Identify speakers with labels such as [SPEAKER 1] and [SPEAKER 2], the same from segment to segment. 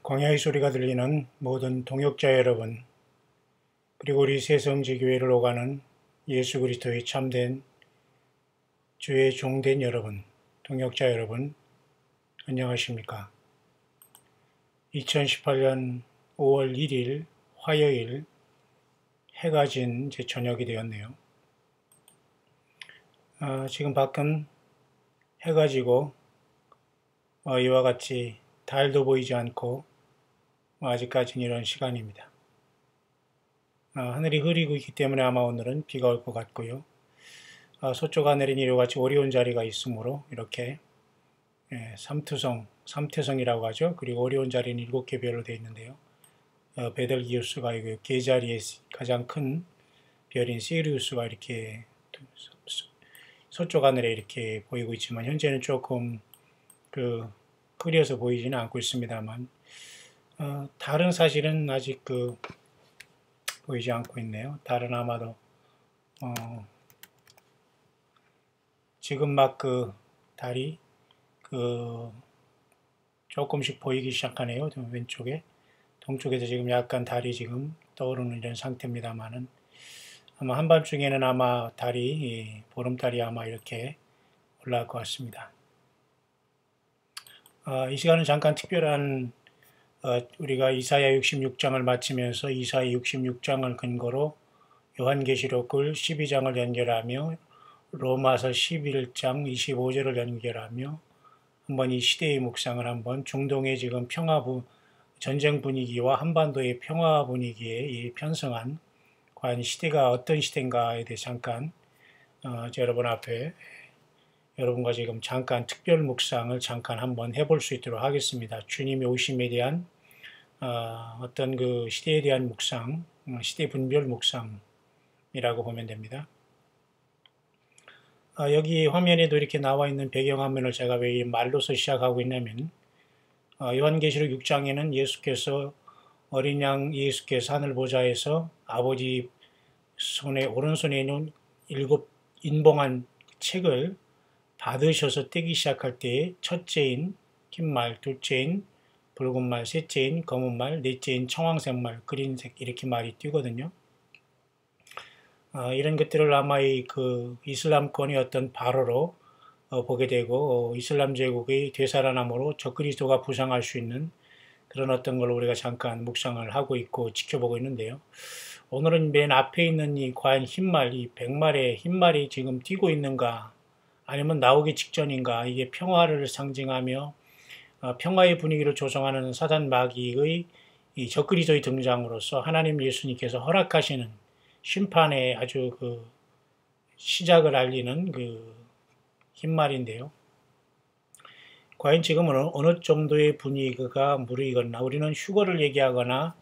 [SPEAKER 1] 광야의 소리가 들리는 모든 동역자 여러분, 그리고 우리 새성지교회를 오가는 예수 그리스도의 참된 주의 종된 여러분, 동역자 여러분, 안녕하십니까? 2018년 5월 1일 화요일 해가 진 이제 저녁이 되었네요. 지금 밖은 해가 지고 이와 같이 달도 보이지 않고 아직까지는 이런 시간입니다. 하늘이 흐리고 있기 때문에 아마 오늘은 비가 올 것 같고요. 서쪽 하늘엔 이와 같이 오리온 자리가 있으므로 이렇게 삼태성이라고 하죠. 그리고 오리온 자리는 7개 별로 되어 있는데요. 베tel기우스가 있고요. 계자리에 가장 큰 별인 시리우스가 이렇게 서쪽 하늘에 이렇게 보이고 있지만 현재는 조금 흐려서 보이지는 않고 있습니다만 달은 사실은 아직 보이지 않고 있네요. 달은 아마도 지금 막 달이 조금씩 보이기 시작하네요. 왼쪽에 동쪽에서 지금 약간 달이 지금 떠오르는 이런 상태입니다만은 아마 한밤중에는 아마 달이 보름달이 아마 이렇게 올라올 것 같습니다. 이 시간은 잠깐 특별한 우리가 이사야 66장을 마치면서 이사야 66장을 근거로 요한계시록을 12장을 연결하며 로마서 11장 25절을 연결하며 한번 이 시대의 묵상을 한번 중동의 지금 전쟁 분위기와 한반도의 평화 분위기에 이 편성한 과연 시대가 어떤 시대인가에 대해 잠깐 여러분 앞에 여러분과 지금 잠깐 특별 묵상을 잠깐 한번 해볼 수 있도록 하겠습니다. 주님의 오심에 대한 어떤 시대에 대한 묵상, 시대 분별 묵상이라고 보면 됩니다. 여기 화면에도 이렇게 나와 있는 배경화면을 제가 왜 말로서 시작하고 있냐면 요한계시록 6장에는 예수께서 어린 양 예수께서 하늘 보좌에서 아버지 오른손에 있는 7 인봉한 책을 받으셔서 떼기 시작할 때에 첫째인 흰말, 둘째인 붉은 말, 셋째인 검은 말, 넷째인 청황색 말, 그린색 이렇게 말이 띄거든요. 이런 것들을 아마 이슬람권의 어떤 발호로 보게 되고 이슬람 제국의 되살아남으로 적그리스도가 부상할 수 있는 그런 어떤 걸 우리가 잠깐 묵상을 하고 있고 지켜보고 있는데요. 오늘은 맨 앞에 있는 이 과연 흰말, 이 백말의 흰말이 지금 뛰고 있는가 아니면 나오기 직전인가, 이게 평화를 상징하며 평화의 분위기를 조성하는 사단 마귀의 이 적그리스도의 등장으로서 하나님 예수님께서 허락하시는 심판의 아주 시작을 알리는 흰말인데요. 과연 지금은 어느 정도의 분위기가 무르익었나, 우리는 휴거를 얘기하거나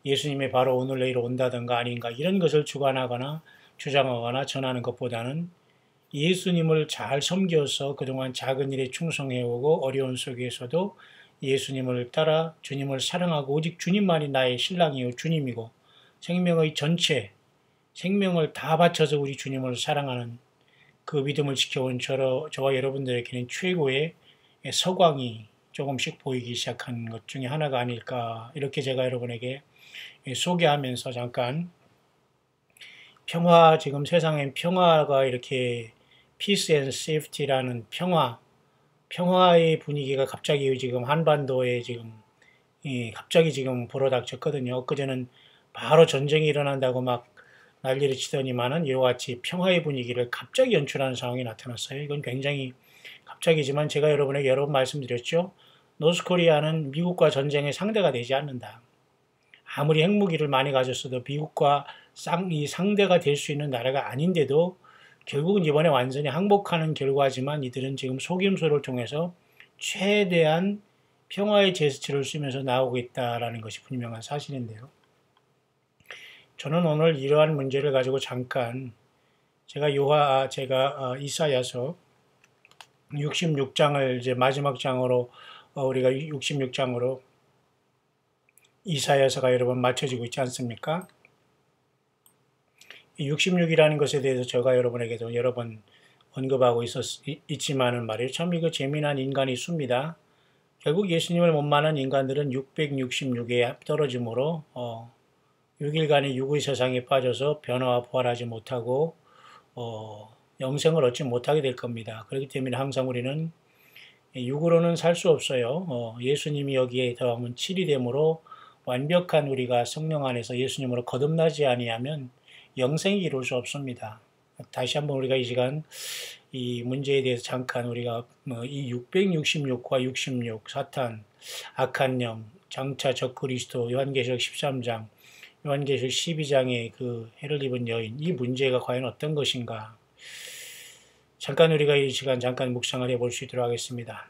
[SPEAKER 1] 예수님의 바로 오늘 내일 온다든가 아닌가 이런 것을 주관하거나 주장하거나 전하는 것보다는 예수님을 잘 섬겨서 그동안 작은 일에 충성해오고 어려운 속에서도 예수님을 따라 주님을 사랑하고 오직 주님만이 나의 신랑이요 주님이고 생명의 전체 생명을 다 바쳐서 우리 주님을 사랑하는 그 믿음을 지켜온 저와 여러분들에게는 최고의 서광이 조금씩 보이기 시작한 것 중에 하나가 아닐까, 이렇게 제가 여러분에게 소개하면서 잠깐 지금 세상엔 평화가 이렇게 Peace and Safety라는 평화의 분위기가 갑자기 지금 한반도에 갑자기 지금 불어닥쳤거든요. 엊그제는 바로 전쟁이 일어난다고 막 난리를 치더니만은 이와 같이 평화의 분위기를 갑자기 연출하는 상황이 나타났어요. 이건 굉장히 갑자기지만 제가 여러분에게 여러 번 말씀드렸죠. 노스코리아는 미국과 전쟁의 상대가 되지 않는다. 아무리 핵무기를 많이 가졌어도 미국과 상대가 될 수 있는 나라가 아닌데도 결국은 이번에 완전히 항복하는 결과지만 이들은 지금 속임수를 통해서 최대한 평화의 제스처를 쓰면서 나오고 있다는 것이 분명한 사실인데요. 저는 오늘 이러한 문제를 가지고 잠깐 제가 이사야서 66장을 이제 마지막 장으로 우리가 66장으로 이사야서가 여러분 맞춰지고 있지 않습니까? 66이라는 것에 대해서 제가 여러분에게도 여러 번 언급하고 있지만은 말이에요. 참 이거 재미난 인간이 수입니다. 결국 예수님을 못 만난 인간들은 666에 떨어짐으로 6일간의 육의 세상에 빠져서 변화와 부활하지 못하고 영생을 얻지 못하게 될 겁니다. 그렇기 때문에 항상 우리는 육으로는 살 수 없어요. 예수님이 여기에 더하면 7이 되므로 완벽한 우리가 성령 안에서 예수님으로 거듭나지 아니하면 영생이 이룰 수 없습니다. 다시 한번 우리가 이 시간 이 문제에 대해서 잠깐 우리가 이 666과 66, 사탄, 악한 영, 장차 적그리스도, 요한계시록 13장, 요한계시록 12장의 그 해를 입은 여인, 이 문제가 과연 어떤 것인가? 잠깐 우리가 이 시간 잠깐 묵상을 해볼 수 있도록 하겠습니다.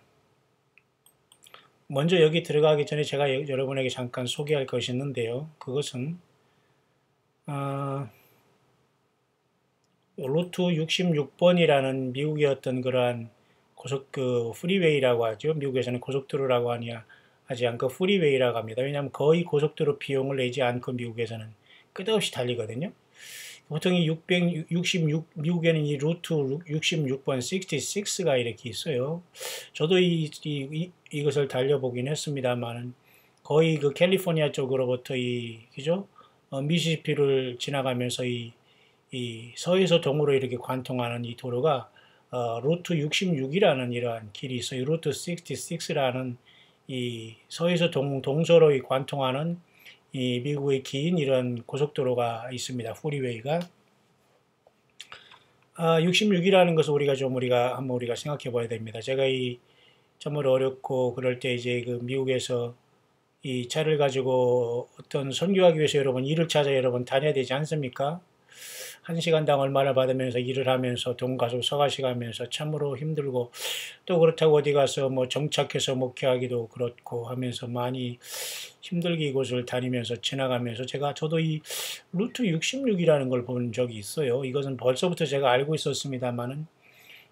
[SPEAKER 1] 먼저 여기 들어가기 전에 제가 여러분에게 잠깐 소개할 것이 있는데요. 그것은 루트 66번이라는 미국의 어떤 그러한 프리웨이라고 하죠. 미국에서는 고속도로라고 하지 않고 프리웨이라고 합니다. 왜냐하면 거의 고속도로 비용을 내지 않고 미국에서는 끝없이 달리거든요. 보통 이 666, 미국에는 이 루트 66번, 66가 이렇게 있어요. 저도 이것을 달려보긴 했습니다만은 거의 그 캘리포니아 쪽으로부터 그죠? 미시시피를 지나가면서 이 서에서 동으로 이렇게 관통하는 이 도로가 루트 66이라는 이러한 길이 있어요. 루트 66라는 이 서에서 동서로 관통하는 이 미국의 긴 이런 고속도로가 있습니다. 프리웨이가 66이라는 것을 한번 우리가 생각해 봐야 됩니다. 제가 정말 어렵고 그럴 때 이제 그 미국에서 이 차를 가지고 어떤 선교하기 위해서 여러분 일을 찾아 여러분 다녀야 되지 않습니까? 1시간당 얼마를 받으면서 일을 하면서 돈 가지고 서가시 가면서 참으로 힘들고 또 그렇다고 어디 가서 뭐 정착해서 목회하기도 그렇고 하면서 많이 힘들게 이곳을 다니면서 지나가면서 저도 이 루트 66이라는 걸 본 적이 있어요. 이것은 벌써부터 제가 알고 있었습니다만은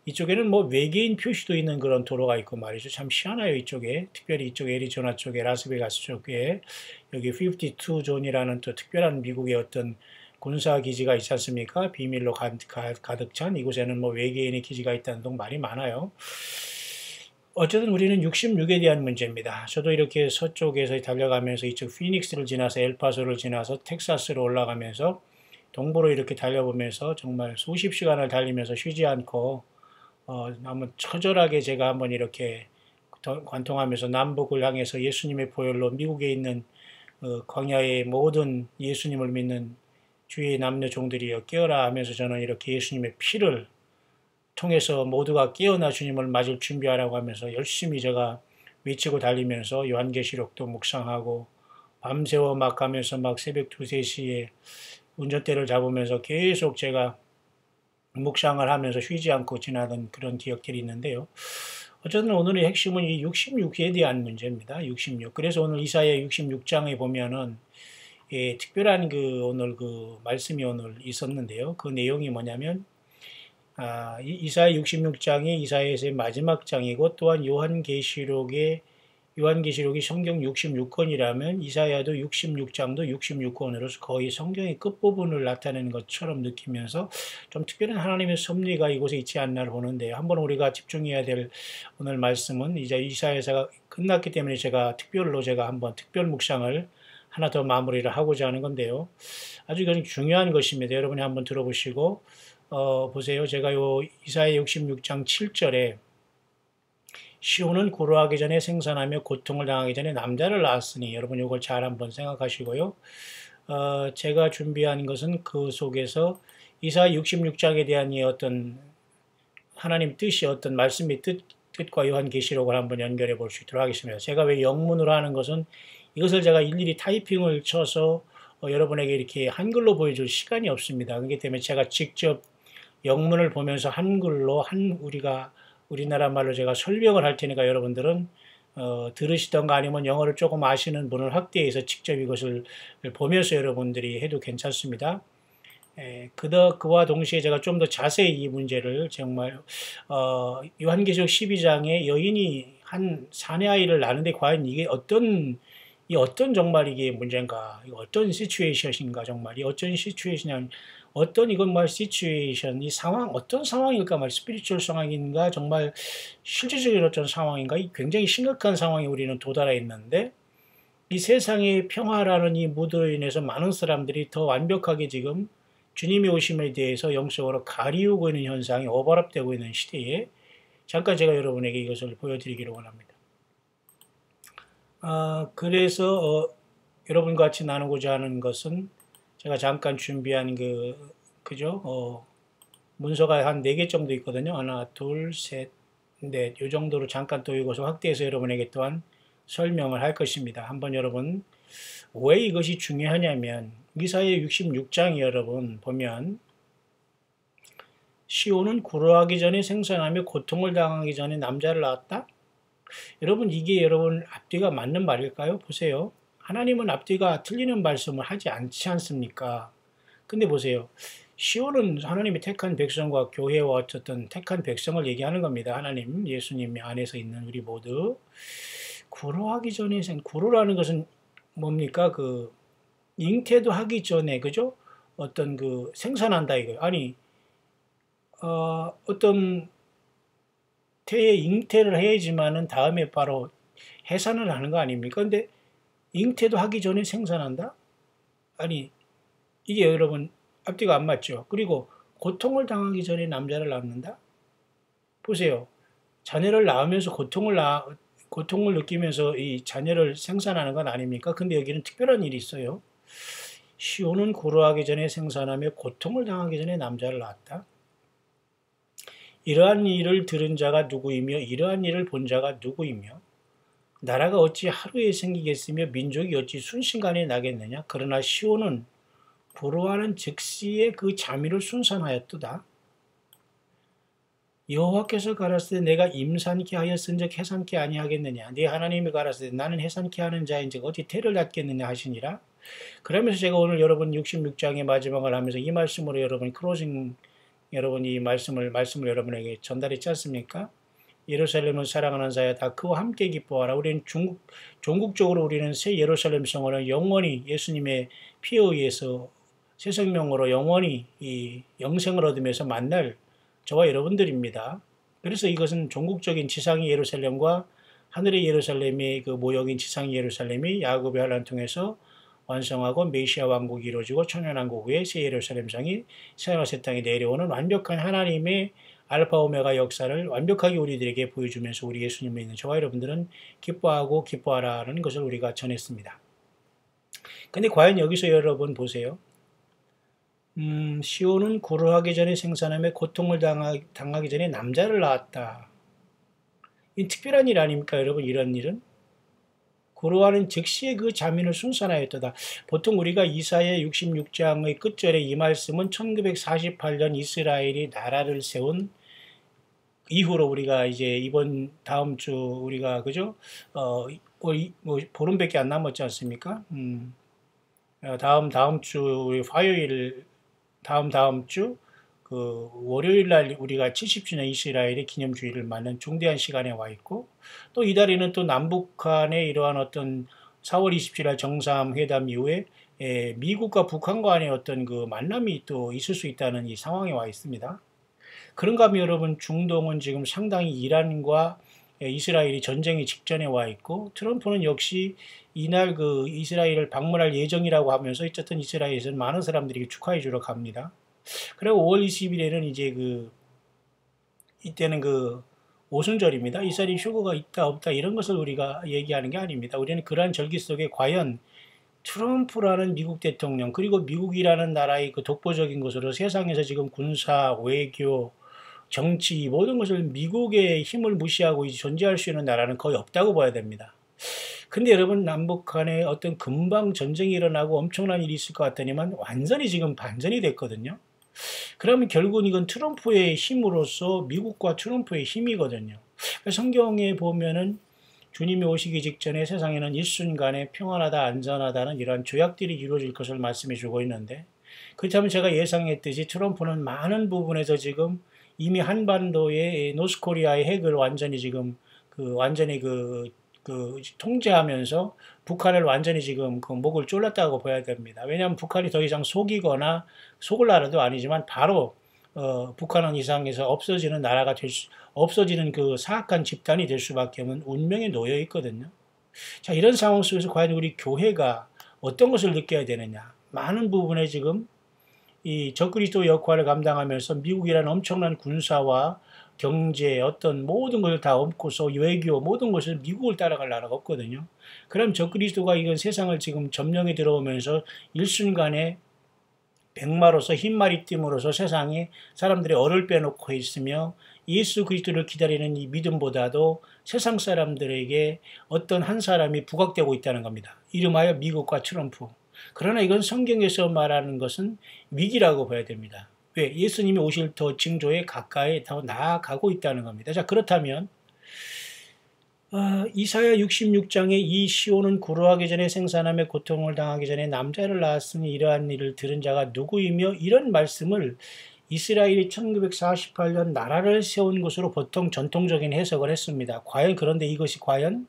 [SPEAKER 1] 이쪽에는 뭐 외계인 표시도 있는 그런 도로가 있고 말이죠. 참 희한해요. 이쪽에 특별히 이쪽 애리조나 쪽에 라스베가스 쪽에 여기 52 존이라는 또 특별한 미국의 어떤 군사기지가 있지 않습니까? 비밀로 가득 찬 이곳에는 뭐 외계인의 기지가 있다는 등 말이 많아요. 어쨌든 우리는 66에 대한 문제입니다. 저도 이렇게 서쪽에서 달려가면서 이쪽 피닉스를 지나서 엘파소를 지나서 텍사스로 올라가면서 동부로 이렇게 달려보면서 정말 수십 시간을 달리면서 쉬지 않고 한번 처절하게 제가 한번 이렇게 관통하면서 남북을 향해서 예수님의 보혈로 미국에 있는 광야의 모든 예수님을 믿는 주의 남녀 종들이여 깨어라 하면서 저는 이렇게 예수님의 피를 통해서 모두가 깨어나 주님을 맞을 준비하라고 하면서 열심히 제가 외치고 달리면서 요한계시록도 묵상하고 밤새워 막 가면서 막 새벽 2, 3시에 운전대를 잡으면서 계속 제가 묵상을 하면서 쉬지 않고 지나던 그런 기억들이 있는데요. 어쨌든 오늘의 핵심은 이 66에 대한 문제입니다. 66. 그래서 오늘 이사야 66장에 보면은 특별한 오늘 말씀이 오늘 있었는데요. 그 내용이 뭐냐면 이사야 66장이 이사야서의 마지막 장이고 또한 요한계시록이 성경 66권이라면 이사야도 66장도 66권으로서 거의 성경의 끝부분을 나타내는 것처럼 느끼면서 좀 특별한 하나님의 섭리가 이곳에 있지 않나를 보는데요. 한번 우리가 집중해야 될 오늘 말씀은 이제 이사야서가 끝났기 때문에 제가 한번 특별 묵상을 하나 더 마무리를 하고자 하는 건데요. 아주 중요한 것입니다. 여러분이 한번 들어보시고 보세요. 제가 이사야 66장 7절에 시온은 고로하기 전에 생산하며 고통을 당하기 전에 남자를 낳았으니 여러분 이걸 잘 한번 생각하시고요. 제가 준비한 것은 그 속에서 이사야 66장에 대한 이 어떤 하나님 뜻이 어떤 말씀의 뜻과 요한계시록을 한번 연결해 볼 수 있도록 하겠습니다. 제가 왜 영문으로 하는 것은 이것을 제가 일일이 타이핑을 쳐서 여러분에게 이렇게 한글로 보여줄 시간이 없습니다. 그렇기 때문에 제가 직접 영문을 보면서 한글로 우리나라 말로 제가 설명을 할 테니까 여러분들은 들으시던가 아니면 영어를 조금 아시는 분을 확대해서 직접 이것을 보면서 여러분들이 해도 괜찮습니다. 그와 동시에 제가 좀 더 자세히 이 문제를 정말 요한계시록 12장에 여인이 한 사내 아이를 낳는데 과연 이게 어떤 정말 이게 문제인가, 어떤 시츄에이션인가, 정말 이 어떤 시츄에이션이 어떤 이건 말 시츄에이션, 이 상황, 어떤 상황일까 말 스피리추얼 상황인가 정말 실질적인 어떤 상황인가 이 굉장히 심각한 상황에 우리는 도달해 있는데 이 세상의 평화라는 이 무드로 인해서 많은 사람들이 더 완벽하게 지금 주님의 오심에 대해서 영적으로 가리우고 있는 현상이 오버랩되고 있는 시대에 잠깐 제가 여러분에게 이것을 보여드리기를 원합니다. 그래서 여러분과 같이 나누고자 하는 것은 제가 잠깐 준비한 그죠? 문서가 한 4개 정도 있거든요. 하나, 둘, 셋, 넷. 이 정도로 잠깐 또 이것을 확대해서 여러분에게 또한 설명을 할 것입니다. 한번 여러분, 왜 이것이 중요하냐면, 이사야 66장이 여러분 보면, 시온은 구로하기 전에 생산하며 고통을 당하기 전에 남자를 낳았다? 여러분, 이게 여러분 앞뒤가 맞는 말일까요? 보세요. 하나님은 앞뒤가 틀리는 말씀을 하지 않지 않습니까? 근데 보세요. 시온은 하나님이 택한 백성과 교회와 어쨌든 택한 백성을 얘기하는 겁니다. 하나님, 예수님 안에서 있는 우리 모두. 구로하기 전에 구로라는 것은 뭡니까? 잉태도 하기 전에, 그죠? 어떤 생산한다 이거예요. 아니, 어떤 태에 잉태를 해야지만은 다음에 바로 해산을 하는 거 아닙니까? 근데 잉태도 하기 전에 생산한다? 아니, 이게 여러분 앞뒤가 안 맞죠. 그리고 고통을 당하기 전에 남자를 낳는다? 보세요. 자녀를 낳으면서 고통을 느끼면서 이 자녀를 생산하는 건 아닙니까? 근데 여기는 특별한 일이 있어요. 시온은 고로하기 전에 생산하며 고통을 당하기 전에 남자를 낳았다. 이러한 일을 들은 자가 누구이며 이러한 일을 본 자가 누구이며 나라가 어찌 하루에 생기겠으며 민족이 어찌 순식간에 나겠느냐. 그러나 시온은 불호하는 즉시에 그 자미를 순산하였도다. 여호와께서 가라사대 내가 임산케 하였은즉 해산케 아니하겠느냐. 네 하나님이 가라사대 나는 해산케 하는 자인즉 어찌 태를 낳겠느냐 하시니라. 그러면서 제가 오늘 여러분 66장의 마지막을 하면서 이 말씀으로 여러분 클로징 여러분 이 말씀을 여러분에게 전달했지 않습니까? 예루살렘을 사랑하는 자야 다 그와 함께 기뻐하라. 우리는 종국적으로 우리는 새 예루살렘 성을 영원히 예수님의 피에 의해서 새 생명으로 영원히 이 영생을 얻으면서 만날 저와 여러분들입니다. 그래서 이것은 종국적인 지상의 예루살렘과 하늘의 예루살렘의 그 모형인 지상의 예루살렘이 야곱의 환란을 통해서 완성하고 메시아 왕국이 이루어지고 천연왕국 후에 새 예루살렘 성이 새하늘 새 땅에 내려오는 완벽한 하나님의 알파 오메가 역사를 완벽하게 우리들에게 보여주면서 우리 예수님을 믿는 저와 여러분들은 기뻐하고 기뻐하라는 것을 우리가 전했습니다. 근데 과연 여기서 여러분 보세요. 시온은 고로하기 전에 생산하며 고통을 당하기 전에 남자를 낳았다. 이 특별한 일 아닙니까 여러분? 이런 일은? 고로하는 즉시에 그 자민을 순산하였도다. 보통 우리가 이사야 66장의 끝절에 이 말씀은 1948년 이스라엘이 나라를 세운 이후로 우리가 이제 이번 다음 주 우리가 그죠? 보름밖에 안 남았지 않습니까? 다음 주 화요일 다음 주 월요일 날 우리가 70주년 이스라엘의 기념주의를 맞는 중대한 시간에 와 있고 또 이달에는 또 남북한의 이러한 어떤 4월 27일 정상회담 이후에 미국과 북한 간의 어떤 만남이 또 있을 수 있다는 이 상황에 와 있습니다. 그런가 하면 여러분 중동은 지금 상당히 이란과 이스라엘이 전쟁의 직전에 와 있고 트럼프는 역시 이날 이스라엘을 방문할 예정이라고 하면서 어쨌든 이스라엘에서는 많은 사람들이 축하해 주러 갑니다. 그리고 5월 20일에는 이제 이때는 오순절입니다. 이스라엘 휴거가 있다 없다 이런 것을 우리가 얘기하는 게 아닙니다. 우리는 그러한 절기 속에 과연 트럼프라는 미국 대통령 그리고 미국이라는 나라의 독보적인 것으로 세상에서 지금 군사, 외교, 정치 모든 것을 미국의 힘을 무시하고 존재할 수 있는 나라는 거의 없다고 봐야 됩니다. 근데 여러분 남북한에 어떤 금방 전쟁이 일어나고 엄청난 일이 있을 것 같더니만 완전히 지금 반전이 됐거든요. 그러면 결국은 이건 트럼프의 힘으로써 미국과 트럼프의 힘이거든요. 성경에 보면은 주님이 오시기 직전에 세상에는 일순간에 평안하다 안전하다는 이러한 조약들이 이루어질 것을 말씀해 주고 있는데 그렇다면 제가 예상했듯이 트럼프는 많은 부분에서 지금 이미 한반도의 노스코리아의 핵을 완전히 지금 완전히 통제하면서 북한을 완전히 지금 그 목을 졸랐다고 봐야 됩니다. 왜냐하면 북한이 더 이상 속이거나 속을 나라도 아니지만 바로 북한은 이상에서 없어지는 나라가 없어지는 그 사악한 집단이 될 수밖에 없는 운명에 놓여 있거든요. 자, 이런 상황 속에서 과연 우리 교회가 어떤 것을 느껴야 되느냐? 많은 부분에 지금 이 적그리스도 역할을 감당하면서 미국이라는 엄청난 군사와 경제 어떤 모든 것을 다 엎고서 외교 모든 것을 미국을 따라갈 나라가 없거든요. 그럼 적그리스도가 이건 세상을 지금 점령에 들어오면서 일순간에 백마로서 흰말이 띠으로써 세상에 사람들의 얼을 빼놓고 있으며 예수 그리스도를 기다리는 이 믿음보다도 세상 사람들에게 어떤 한 사람이 부각되고 있다는 겁니다. 이름하여 미국과 트럼프. 그러나 이건 성경에서 말하는 것은 위기라고 봐야 됩니다. 왜? 예수님이 오실 더 징조에 가까이 더 나아가고 있다는 겁니다. 자, 그렇다면 이사야 66장에 이 시온은 구루하기 전에 생산함에 고통을 당하기 전에 남자를 낳았으니 이러한 일을 들은 자가 누구이며 이런 말씀을 이스라엘이 1948년 나라를 세운 것으로 보통 전통적인 해석을 했습니다. 그런데 이것이 과연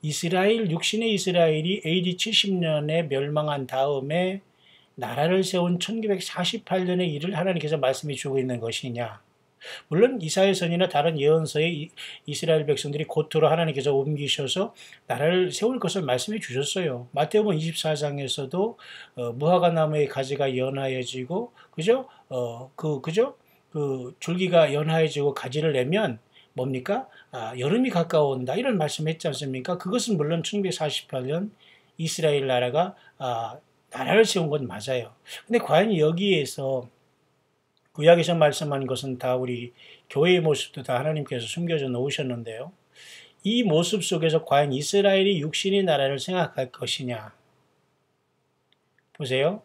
[SPEAKER 1] 육신의 이스라엘이 AD 70년에 멸망한 다음에 나라를 세운 1948년의 일을 하나님께서 말씀해 주고 있는 것이냐? 물론 이사야서나 다른 예언서에 이스라엘 백성들이 고토로 하나님께서 옮기셔서 나라를 세울 것을 말씀해 주셨어요. 마태복음 24장에서도 무화과 나무의 가지가 연하여지고 그죠? 그 줄기가 연하여지고 가지를 내면 뭡니까? 여름이 가까워온다. 이런 말씀했지 않습니까? 그것은 물론 1948년 이스라엘 나라가 나라를 세운 건 맞아요. 근데 과연 여기에서 구약에서 말씀한 것은 다 우리 교회의 모습도 다 하나님께서 숨겨져 놓으셨는데요. 이 모습 속에서 과연 이스라엘이 육신의 나라를 생각할 것이냐. 보세요.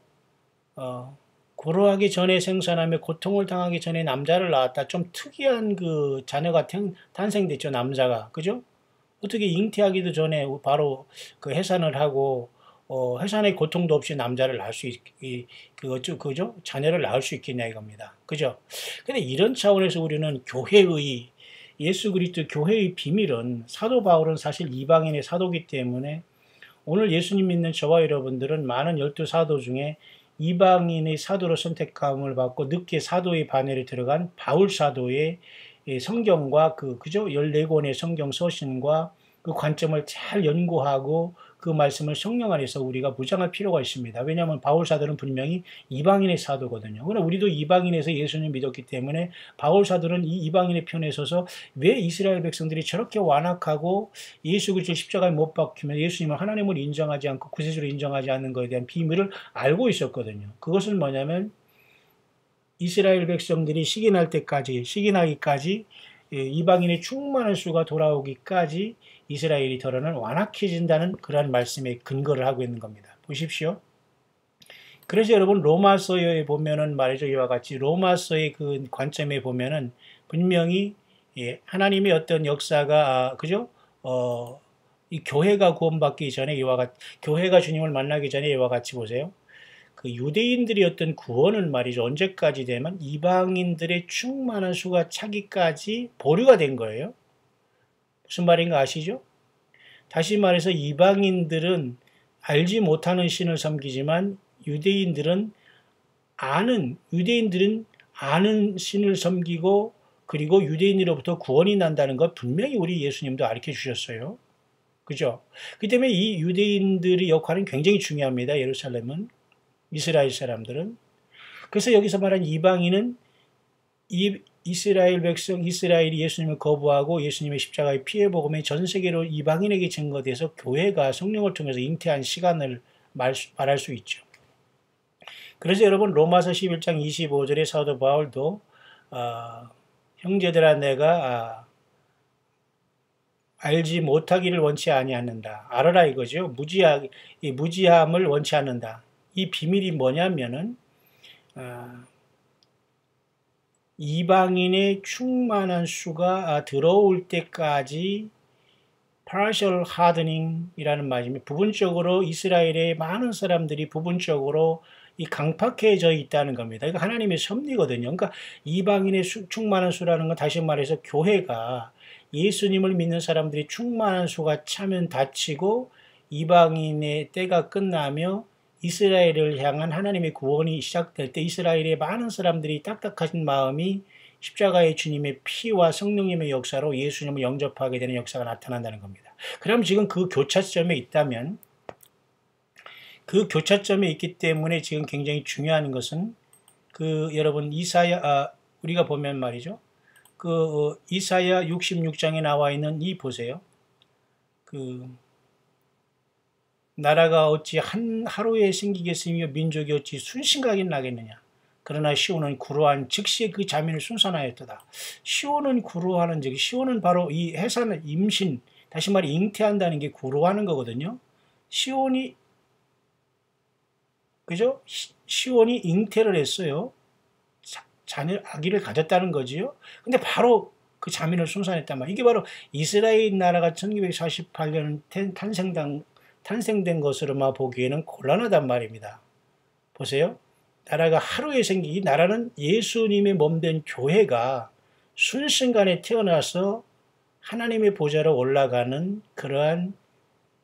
[SPEAKER 1] 고로하기 전에 생산하며 고통을 당하기 전에 남자를 낳았다. 좀 특이한 그 자녀가 탄생됐죠. 남자가. 그죠? 어떻게 잉태하기도 전에 바로 그 해산을 하고 해산의 고통도 없이 남자를 낳을 수 그죠? 자녀를 낳을 수 있겠냐 이겁니다. 그죠? 근데 이런 차원에서 우리는 교회의 예수 그리스도 교회의 비밀은 사도 바울은 사실 이방인의 사도이기 때문에 오늘 예수님 믿는 저와 여러분들은 많은 12사도 중에 이방인의 사도로 선택함을 받고 늦게 사도의 반열에 들어간 바울 사도의 성경과 그죠? 14권의 성경 서신과 그 관점을 잘 연구하고 그 말씀을 성령 안에서 우리가 무장할 필요가 있습니다. 왜냐하면 바울 사도는 분명히 이방인의 사도거든요. 그러나 우리도 이방인에서 예수님 믿었기 때문에 바울 사도는 이 이방인의 편에 서서 왜 이스라엘 백성들이 저렇게 완악하고 예수 그리스도 십자가에 못 박히면 예수님을 하나님을 인정하지 않고 구세주로 인정하지 않는 것에 대한 비밀을 알고 있었거든요. 그것은 뭐냐면 이스라엘 백성들이 시기나기까지 이방인의 충만한 수가 돌아오기까지 이스라엘이 더러는 완악해진다는 그러한 말씀에 근거를 하고 있는 겁니다. 보십시오. 그래서 여러분 로마서에 보면은 말이죠. 이와 같이 로마서의 그 관점에 보면은 분명히 하나님의 어떤 역사가 그죠? 이 교회가 구원받기 전에 교회가 주님을 만나기 전에 이와 같이 보세요. 그 유대인들이 어떤 구원은 말이죠. 언제까지 되면 이방인들의 충만한 수가 차기까지 보류가 된 거예요. 무슨 말인가 아시죠? 다시 말해서 이방인들은 알지 못하는 신을 섬기지만 유대인들은 아는 신을 섬기고 그리고 유대인으로부터 구원이 난다는 것 분명히 우리 예수님도 가르쳐 주셨어요. 그죠? 그 때문에 이 유대인들의 역할은 굉장히 중요합니다. 예루살렘은. 이스라엘 사람들은. 그래서 여기서 말한 이방인은 이스라엘 백성, 이스라엘이 예수님을 거부하고 예수님의 십자가의 피해 복음이 전 세계로 이방인에게 증거돼서 교회가 성령을 통해서 잉태한 시간을 말할 수 있죠. 그래서 여러분 로마서 11장 25절의 사도 바울도 형제들아 내가 알지 못하기를 원치 아니하는다. 알아라 이거죠. 무지함을 원치 않는다. 이 비밀이 뭐냐면은 이방인의 충만한 수가 들어올 때까지 partial hardening이라는 말입니다. 부분적으로 이스라엘의 많은 사람들이 부분적으로 이 강팍해져 있다는 겁니다. 이거 하나님의 섭리거든요. 그러니까 이방인의 충만한 수라는 건 다시 말해서 교회가 예수님을 믿는 사람들이 충만한 수가 차면 닫히고 이방인의 때가 끝나며 이스라엘을 향한 하나님의 구원이 시작될 때 이스라엘의 많은 사람들이 딱딱하신 마음이 십자가의 주님의 피와 성령님의 역사로 예수님을 영접하게 되는 역사가 나타난다는 겁니다. 그럼 지금 그 교차점에 있다면, 그 교차점에 있기 때문에 지금 굉장히 중요한 것은 여러분 우리가 보면 말이죠. 이사야 66장에 나와 있는 이 보세요. 나라가 어찌 하루에 생기겠으며 민족이 어찌 순식간에 나겠느냐. 그러나 시온은 구루한 즉시 그 자민을 순산하였도다. 시온은 구루하는 즉 시온은 바로 이 해산을 임신, 다시 말해 잉태한다는 게 구루하는 거거든요. 시온이 그죠? 시온이 잉태를 했어요. 아기를 가졌다는 거지요. 근데 바로 그 자민을 순산했단 말이에요. 이게 바로 이스라엘 나라가 1948년 탄생된 것으로만 보기에는 곤란하단 말입니다. 보세요. 나라가 하루에 생기기, 나라는 예수님의 몸된 교회가 순식간에 태어나서 하나님의 보좌로 올라가는 그러한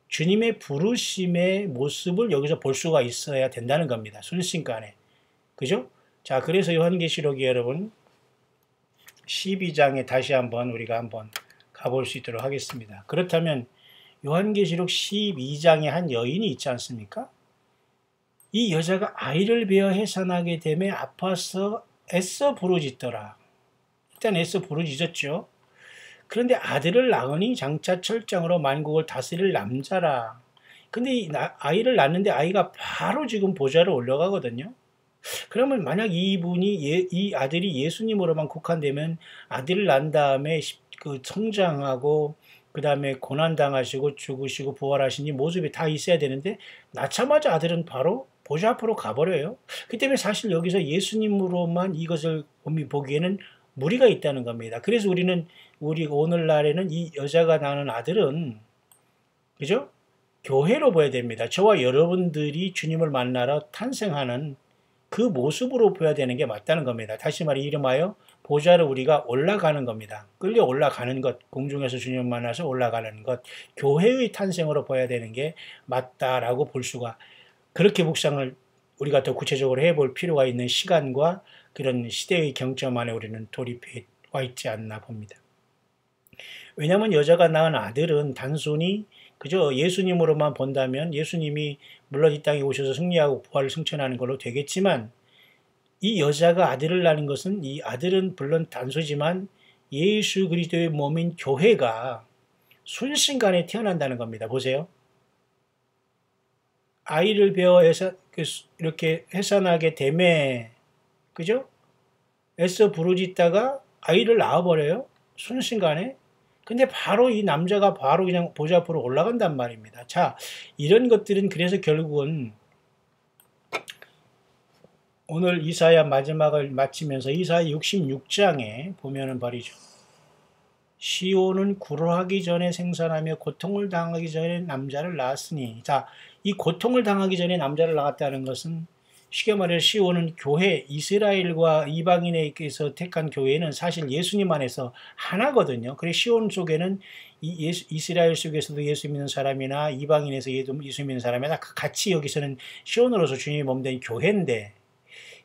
[SPEAKER 1] 주님의 부르심의 모습을 여기서 볼 수가 있어야 된다는 겁니다. 순식간에. 그죠? 자, 그래서 요한계시록이 여러분 12장에 다시 우리가 한번 가볼 수 있도록 하겠습니다. 그렇다면 요한계시록 12장에 한 여인이 있지 않습니까? 이 여자가 아이를 베어 해산하게 되매 아파서 애써 부르짖더라. 일단 애써 부르짖었죠. 그런데 아들을 낳으니 장차 철장으로 만국을 다스릴 남자라. 근데 아이를 낳는데 아이가 바로 지금 보좌로 올라가거든요. 그러면 만약 이 아들이 예수님으로만 국한되면 아들을 낳은 다음에 성장하고 그 다음에 고난당하시고 죽으시고 부활하신 이 모습이 다 있어야 되는데 낳자마자 아들은 바로 보좌 앞으로 가버려요. 그 때문에 사실 여기서 예수님으로만 이것을 보기에는 무리가 있다는 겁니다. 그래서 우리 오늘날에는 이 여자가 낳는 아들은 그죠? 교회로 보여야 됩니다. 저와 여러분들이 주님을 만나러 탄생하는 그 모습으로 보여야 되는 게 맞다는 겁니다. 다시 말해 이름하여 보좌로 우리가 올라가는 겁니다. 끌려 올라가는 것, 공중에서 주님을 만나서 올라가는 것, 교회의 탄생으로 보여야 되는 게 맞다라고 볼 수가, 그렇게 묵상을 우리가 더 구체적으로 해볼 필요가 있는 시간과 그런 시대의 경점 안에 우리는 돌입해 와 있지 않나 봅니다. 왜냐하면 여자가 낳은 아들은 단순히 그저 예수님으로만 본다면 예수님이 물론 이 땅에 오셔서 승리하고 부활을 승천하는 걸로 되겠지만, 이 여자가 아들을 낳는 것은 이 아들은 물론 단수지만 예수 그리스도의 몸인 교회가 순식간에 태어난다는 겁니다. 보세요. 아이를 베어 이렇게 해산하게 되매 그죠? 애써 부르짖다가 아이를 낳아버려요. 순식간에. 근데 바로 이 남자가 바로 그냥 보좌 앞으로 올라간단 말입니다. 자, 이런 것들은 그래서 결국은 오늘 이사야 마지막을 마치면서 이사야 66장에 보면은 말이죠. 시온은 구로하기 전에 생산하며 고통을 당하기 전에 남자를 낳았으니. 자, 이 고통을 당하기 전에 남자를 낳았다는 것은 쉽게 말해 시온은 교회, 이스라엘과 이방인에게서 택한 교회는 사실 예수님 안에서 하나거든요. 그래서 시온 속에는 이스라엘 속에서도 예수 믿는 사람이나 이방인에서 예수 믿는 사람이나 같이 여기서는 시온으로서 주님이 몸된 교회인데,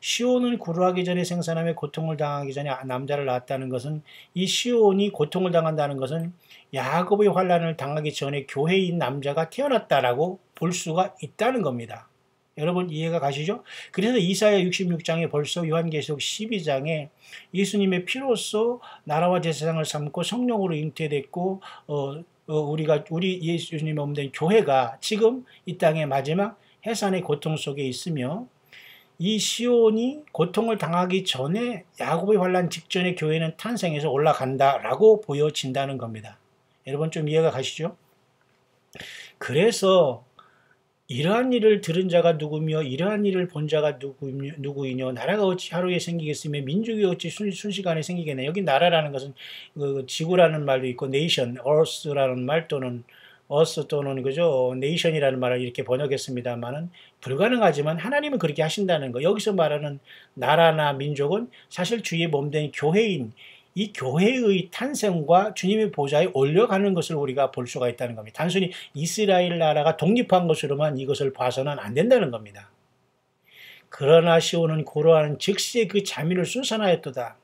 [SPEAKER 1] 시온은 구루하기 전에 생산하며 고통을 당하기 전에 남자를 낳았다는 것은, 이 시온이 고통을 당한다는 것은 야곱의 환난을 당하기 전에 교회인 남자가 태어났다라고 볼 수가 있다는 겁니다. 여러분 이해가 가시죠? 그래서 이사야 66장에 벌써 요한계시록 12장에 예수님의 피로써 나라와 제사장을 삼고 성령으로 잉태됐고 우리 예수님 몸된 교회가 지금 이 땅의 마지막 해산의 고통 속에 있으며, 이 시온이 고통을 당하기 전에 야곱의 환난 직전에 교회는 탄생해서 올라간다라고 보여진다는 겁니다. 여러분 좀 이해가 가시죠? 그래서 이러한 일을 들은 자가 누구며 이러한 일을 본 자가 누구이뇨? 나라가 어찌 하루에 생기겠으며 민족이 어찌 순식간에 생기겠네. 여기 나라라는 것은 지구라는 말도 있고 네이션, earth라는 말 또는 earth 또는 그죠? nation이라는 말을 이렇게 번역했습니다만은 불가능하지만 하나님은 그렇게 하신다는 거. 여기서 말하는 나라나 민족은 사실 주의 몸된 교회인 이 교회의 탄생과 주님의 보좌에 올려가는 것을 우리가 볼 수가 있다는 겁니다. 단순히 이스라엘 나라가 독립한 것으로만 이것을 봐서는 안 된다는 겁니다. 그러나 시온은 고로하는 즉시에 그 자민을 순산하였도다.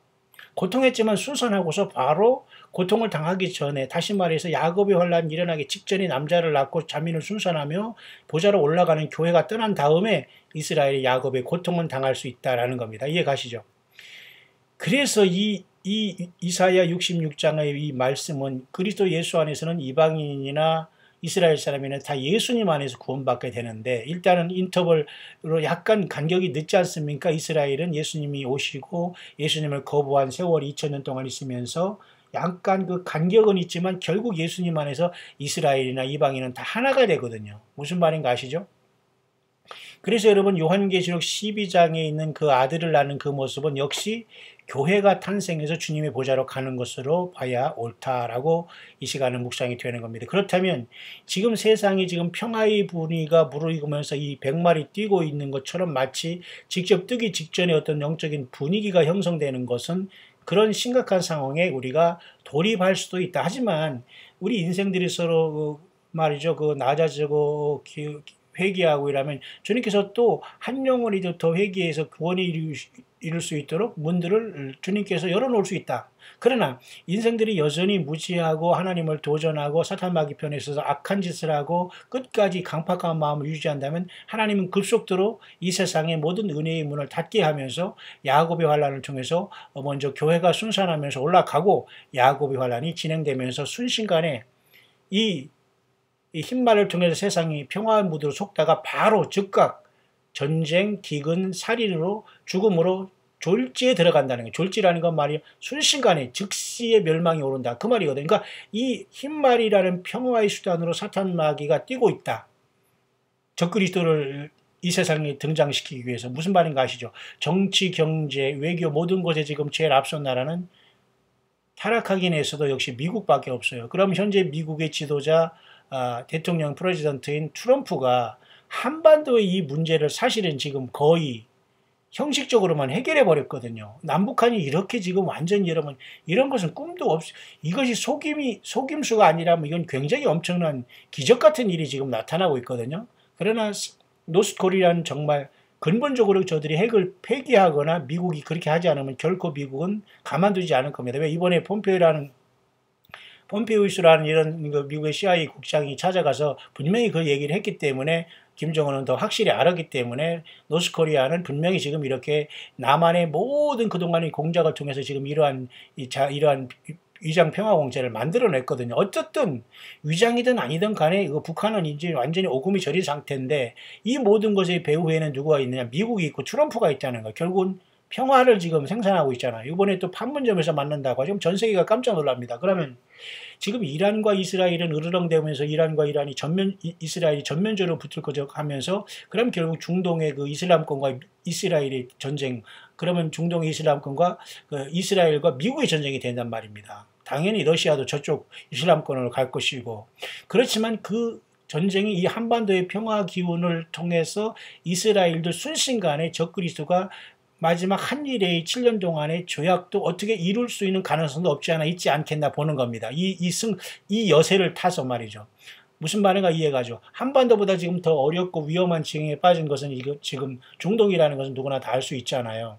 [SPEAKER 1] 고통했지만 순산하고서 바로 고통을 당하기 전에, 다시 말해서 야곱의 환란이 일어나기 직전에 남자를 낳고 자민을 순산하며 보좌로 올라가는 교회가 떠난 다음에 이스라엘의 야곱의 고통은 당할 수 있다라는 겁니다. 이해 가시죠? 그래서 이 이사야 66장의 이 말씀은 그리스도 예수 안에서는 이방인이나 이스라엘 사람이나 다 예수님 안에서 구원받게 되는데, 일단은 인터벌로 약간 간격이 늦지 않습니까? 이스라엘은 예수님이 오시고 예수님을 거부한 세월이 2000년 동안 있으면서 약간 그 간격은 있지만 결국 예수님 안에서 이스라엘이나 이방인은 다 하나가 되거든요. 무슨 말인가 아시죠? 그래서 여러분 요한계시록 12장에 있는 그 아들을 낳는 그 모습은 역시 교회가 탄생해서 주님의 보좌로 가는 것으로 봐야 옳다라고 이 시간은 묵상이 되는 겁니다. 그렇다면 지금 세상이 지금 평화의 분위기가 무르익으면서 이 100마리 뛰고 있는 것처럼 마치 직접 뜨기 직전에 어떤 영적인 분위기가 형성되는 것은 그런 심각한 상황에 우리가 돌입할 수도 있다. 하지만 우리 인생들이 서로 말이죠, 낮아지고 회개하고 이러면 주님께서 또 한 영혼이도 더 회개해서 구원이 이룰 수 있도록 문들을 주님께서 열어놓을 수 있다. 그러나 인생들이 여전히 무지하고 하나님을 도전하고 사탄 마귀 편에 있어서 악한 짓을 하고 끝까지 강팍한 마음을 유지한다면 하나님은 급속도로 이 세상의 모든 은혜의 문을 닫게 하면서 야곱의 환란을 통해서 먼저 교회가 순산하면서 올라가고 야곱의 환란이 진행되면서 순식간에 이 흰말을 통해서 세상이 평화의 무드로 속다가 바로 즉각 전쟁, 기근, 살인으로 죽음으로 졸지에 들어간다는 거예요. 졸지라는 건 말이 순식간에 즉시의 멸망이 오른다. 그 말이거든요. 그러니까 이 흰말이라는 평화의 수단으로 사탄 마귀가 뛰고 있다. 적그리스도를 이 세상에 등장시키기 위해서. 무슨 말인가 아시죠? 정치, 경제, 외교 모든 것에 지금 제일 앞선 나라는 타락하긴 했어도 역시 미국밖에 없어요. 그럼 현재 미국의 지도자 대통령 프레지던트인 트럼프가 한반도의 이 문제를 사실은 지금 거의 형식적으로만 해결해 버렸거든요. 남북한이 이렇게 지금 완전히 여러분 이런 것은 꿈도 이것이 속임수가 아니라면 이건 굉장히 엄청난 기적 같은 일이 지금 나타나고 있거든요. 그러나 노스코리아는 정말 근본적으로 저들이 핵을 폐기하거나 미국이 그렇게 하지 않으면 결코 미국은 가만두지 않을 겁니다. 왜 이번에 폼페이오스라는 이런 미국의 CIA 국장이 찾아가서 분명히 그 얘기를 했기 때문에 김정은은 더 확실히 알았기 때문에 노스코리아는 분명히 지금 이렇게 남한의 모든 그동안의 공작을 통해서 지금 이러한 위장 평화 공제를 만들어냈거든요. 어쨌든 위장이든 아니든 간에 북한은 이제 완전히 오금이 저린 상태인데 이 모든 것의 배후에는 누가 있느냐? 미국이 있고 트럼프가 있다는 거예요. 결국은 평화를 지금 생산하고 있잖아요. 이번에 또 판문점에서 만난다고 지금 전 세계가 깜짝 놀랍니다. 그러면 지금 이란과 이스라엘은 으르렁대면서 이란과 이스라엘이 전면적으로 붙을 거죠 하면서 그럼 결국 중동의 그 이슬람권과 이스라엘의 전쟁, 그러면 중동의 이슬람권과 이스라엘과 미국의 전쟁이 된단 말입니다. 당연히 러시아도 저쪽 이슬람권으로 갈 것이고, 그렇지만 그 전쟁이 이 한반도의 평화 기운을 통해서 이스라엘도 순식간에 적그리스도가 마지막 한일의 7년 동안의 조약도 어떻게 이룰 수 있는 가능성도 없지 않아 있지 않겠나 보는 겁니다. 이 여세를 타서 말이죠. 무슨 말인가 이해가죠. 한반도보다 지금 더 어렵고 위험한 지형에 빠진 것은 지금 중동이라는 것은 누구나 다 알 수 있잖아요.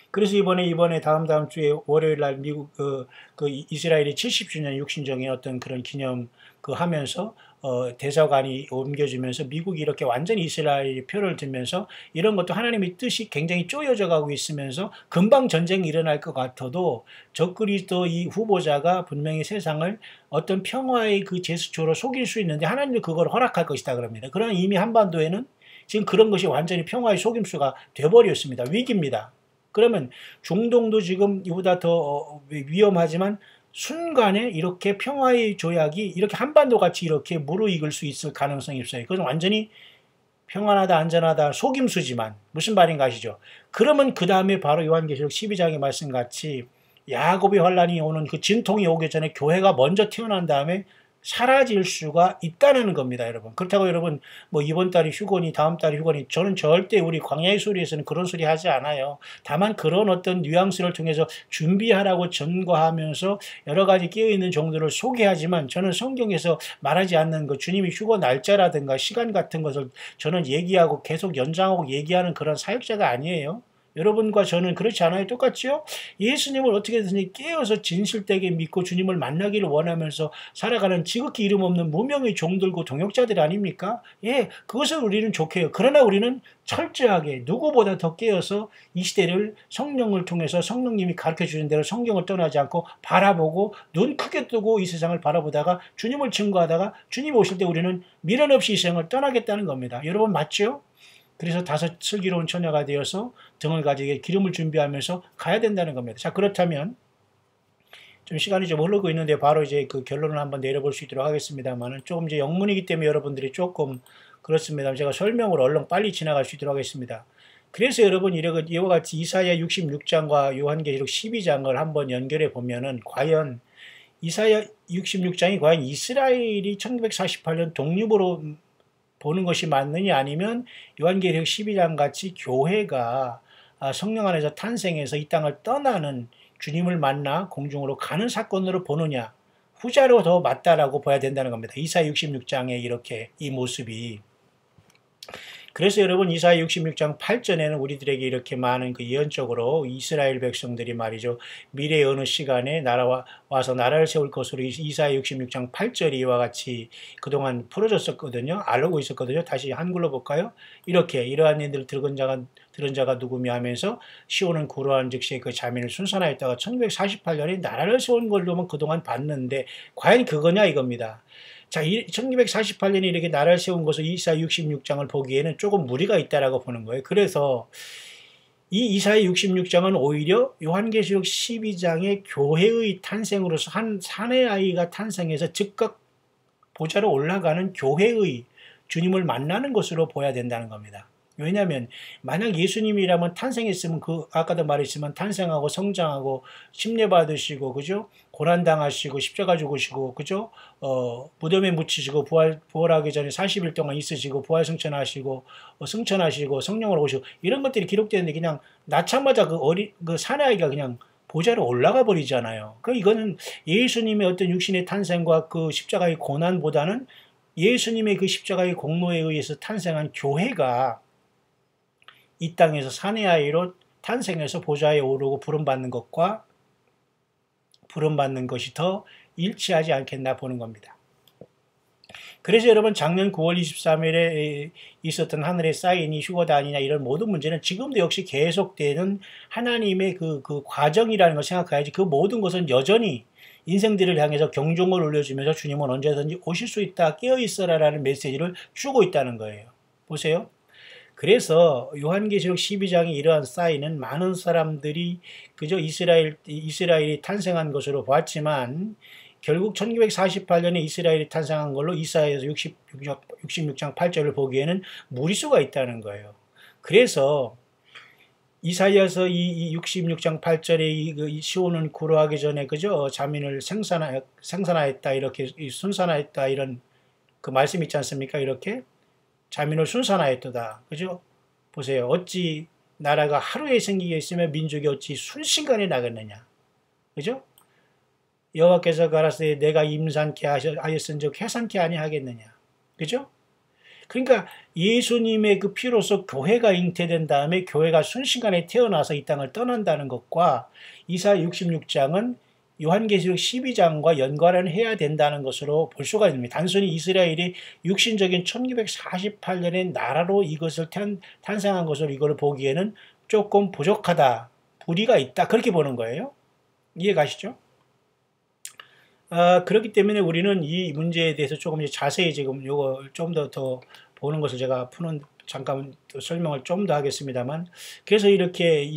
[SPEAKER 1] 그래서 이번에 다음 주에 월요일 날 미국 이스라엘이 70주년 육신정의 어떤 그런 기념 하면서 대사관이 옮겨지면서 미국이 이렇게 완전히 이스라엘의 표를 들면서 이런 것도 하나님의 뜻이 굉장히 쪼여져 가고 있으면서 금방 전쟁이 일어날 것 같아도 적그리스도 이 후보자가 분명히 세상을 어떤 평화의 그 제스처로 속일 수 있는데 하나님도 그걸 허락할 것이다 그럽니다. 그러나 이미 한반도에는 지금 그런 것이 완전히 평화의 속임수가 돼버렸습니다. 위기입니다. 그러면 중동도 지금 이보다 더 위험하지만 순간에 이렇게 평화의 조약이 이렇게 한반도 같이 이렇게 무르익을 수 있을 가능성이 있어요. 그건 완전히 평안하다 안전하다 속임수지만 무슨 말인가 아시죠? 그러면 그 다음에 바로 요한계시록 12장의 말씀같이 야곱의 환란이 오는 그 진통이 오기 전에 교회가 먼저 태어난 다음에 사라질 수가 있다는 겁니다, 여러분. 그렇다고 여러분 뭐 이번 달이 휴거니 다음 달이 휴거니 저는 절대 우리 광야의 소리에서는 그런 소리 하지 않아요. 다만 그런 어떤 뉘앙스를 통해서 준비하라고 전거하면서 여러 가지 끼어있는 정도를 소개하지만 저는 성경에서 말하지 않는 그 주님이 휴거 날짜라든가 시간 같은 것을 저는 얘기하고 계속 연장하고 얘기하는 그런 사역자가 아니에요. 여러분과 저는 그렇지 않아요? 똑같죠? 예수님을 어떻게든지 깨어서 진실되게 믿고 주님을 만나기를 원하면서 살아가는 지극히 이름 없는 무명의 종들고 동역자들 아닙니까? 예, 그것을 우리는 좋게 해요. 그러나 우리는 철저하게 누구보다 더 깨어서 이 시대를 성령을 통해서 성령님이 가르쳐 주는 대로 성경을 떠나지 않고 바라보고 눈 크게 뜨고 이 세상을 바라보다가 주님을 증거하다가 주님 오실 때 우리는 미련 없이 이 세상을 떠나겠다는 겁니다. 여러분 맞죠? 그래서 다섯 슬기로운 처녀가 되어서 등을 가지게 기름을 준비하면서 가야 된다는 겁니다. 자, 그렇다면 좀 시간이 좀 흐르고 있는데 바로 이제 그 결론을 한번 내려볼 수 있도록 하겠습니다만은 조금 이제 영문이기 때문에 여러분들이 조금 그렇습니다. 제가 설명으로 얼른 빨리 지나갈 수 있도록 하겠습니다. 그래서 여러분 이와 같이 이사야 66장과 요한계시록 12장을 한번 연결해 보면은 과연 이사야 66장이 과연 이스라엘이 1948년 독립으로 보는 것이 맞느냐 아니면 요한계시록 12장 같이 교회가 성령 안에서 탄생해서 이 땅을 떠나는 주님을 만나 공중으로 가는 사건으로 보느냐 후자로 더 맞다라고 봐야 된다는 겁니다. 이사야 66장에 이렇게 이 모습이 그래서 여러분 이사야 66장 8절에는 우리들에게 이렇게 많은 그 예언적으로 이스라엘 백성들이 말이죠. 미래의 어느 시간에 와서 나라를 세울 것으로 이사야 66장 8절이 이와 같이 그동안 풀어졌었거든요. 알고 있었거든요. 다시 한글로 볼까요? 이렇게 이러한 일들을 들은 자가 누구며 하면서 시온은 구루한 즉시 그 자민을 순산하였다가 1948년에 나라를 세운 걸로만 그동안 봤는데 과연 그거냐 이겁니다. 자, 1948년에 이렇게 나라를 세운 것을 이사야 66장을 보기에는 조금 무리가 있다라고 보는 거예요. 그래서 이 이사야 66장은 오히려 요한계시록 12장의 교회의 탄생으로서 한 사내 아이가 탄생해서 즉각 보좌로 올라가는 교회의 주님을 만나는 것으로 보아야 된다는 겁니다. 왜냐하면 만약 예수님이라면 탄생했으면 그 아까도 말했지만 탄생하고 성장하고 침례받으시고 그죠? 고난당하시고 십자가 죽으시고 그죠? 무덤에 묻히시고 부활하기 전에 40일 동안 있으시고 부활 승천하시고 승천하시고 성령으로 오시고 이런 것들이 기록되는데 그냥 낳자마자 그 사내아이가 그냥 보좌로 올라가 버리잖아요. 그 이거는 예수님의 어떤 육신의 탄생과 그 십자가의 고난보다는 예수님의 그 십자가의 공로에 의해서 탄생한 교회가 이 땅에서 사내아이로 탄생해서 보좌에 오르고 부름받는 것과 부름받는 것이 더 일치하지 않겠나 보는 겁니다. 그래서 여러분 작년 9월 23일에 있었던 하늘의 사인이 휴거다 아니냐 이런 모든 문제는 지금도 역시 계속되는 하나님의 그 과정이라는 걸 생각해야지 그 모든 것은 여전히 인생들을 향해서 경종을 울려주면서 주님은 언제든지 오실 수 있다 깨어있어라 라는 메시지를 주고 있다는 거예요. 보세요. 그래서 요한계시록 12장의 이러한 사인은 많은 사람들이 그저 이스라엘이 탄생한 것으로 봤지만 결국 1948년에 이스라엘이 탄생한 걸로 이사야에서 66장 8절을 보기에는 무리수가 있다는 거예요. 그래서 이사야서 이 66장 8절에 이 시온은 구루하기 전에 그저 자민을 생산하였다 이렇게 순산하였다 이런 그 말씀 있지 않습니까? 이렇게 자민을 순산하였도다. 그죠? 보세요. 어찌 나라가 하루에 생기게 있으면 민족이 어찌 순식간에 나겠느냐. 그죠? 여호와께서 가라사대 내가 임산케 하였은즉 해산케 아니하겠느냐. 그죠? 그러니까 예수님의 그 피로서 교회가 잉태된 다음에 교회가 순식간에 태어나서 이 땅을 떠난다는 것과 이사야 66장은 요한계시록 12장과 연관을 해야 된다는 것으로 볼 수가 있습니다. 단순히 이스라엘이 육신적인 1948년의 나라로 이것을 탄생한 것으로 이걸 보기에는 조금 부족하다, 불의가 있다 그렇게 보는 거예요. 이해가시죠? 그렇기 때문에 우리는 이 문제에 대해서 조금 자세히 지금 요거 좀 더 보는 것을 제가 잠깐 설명을 좀 더 하겠습니다만 그래서 이렇게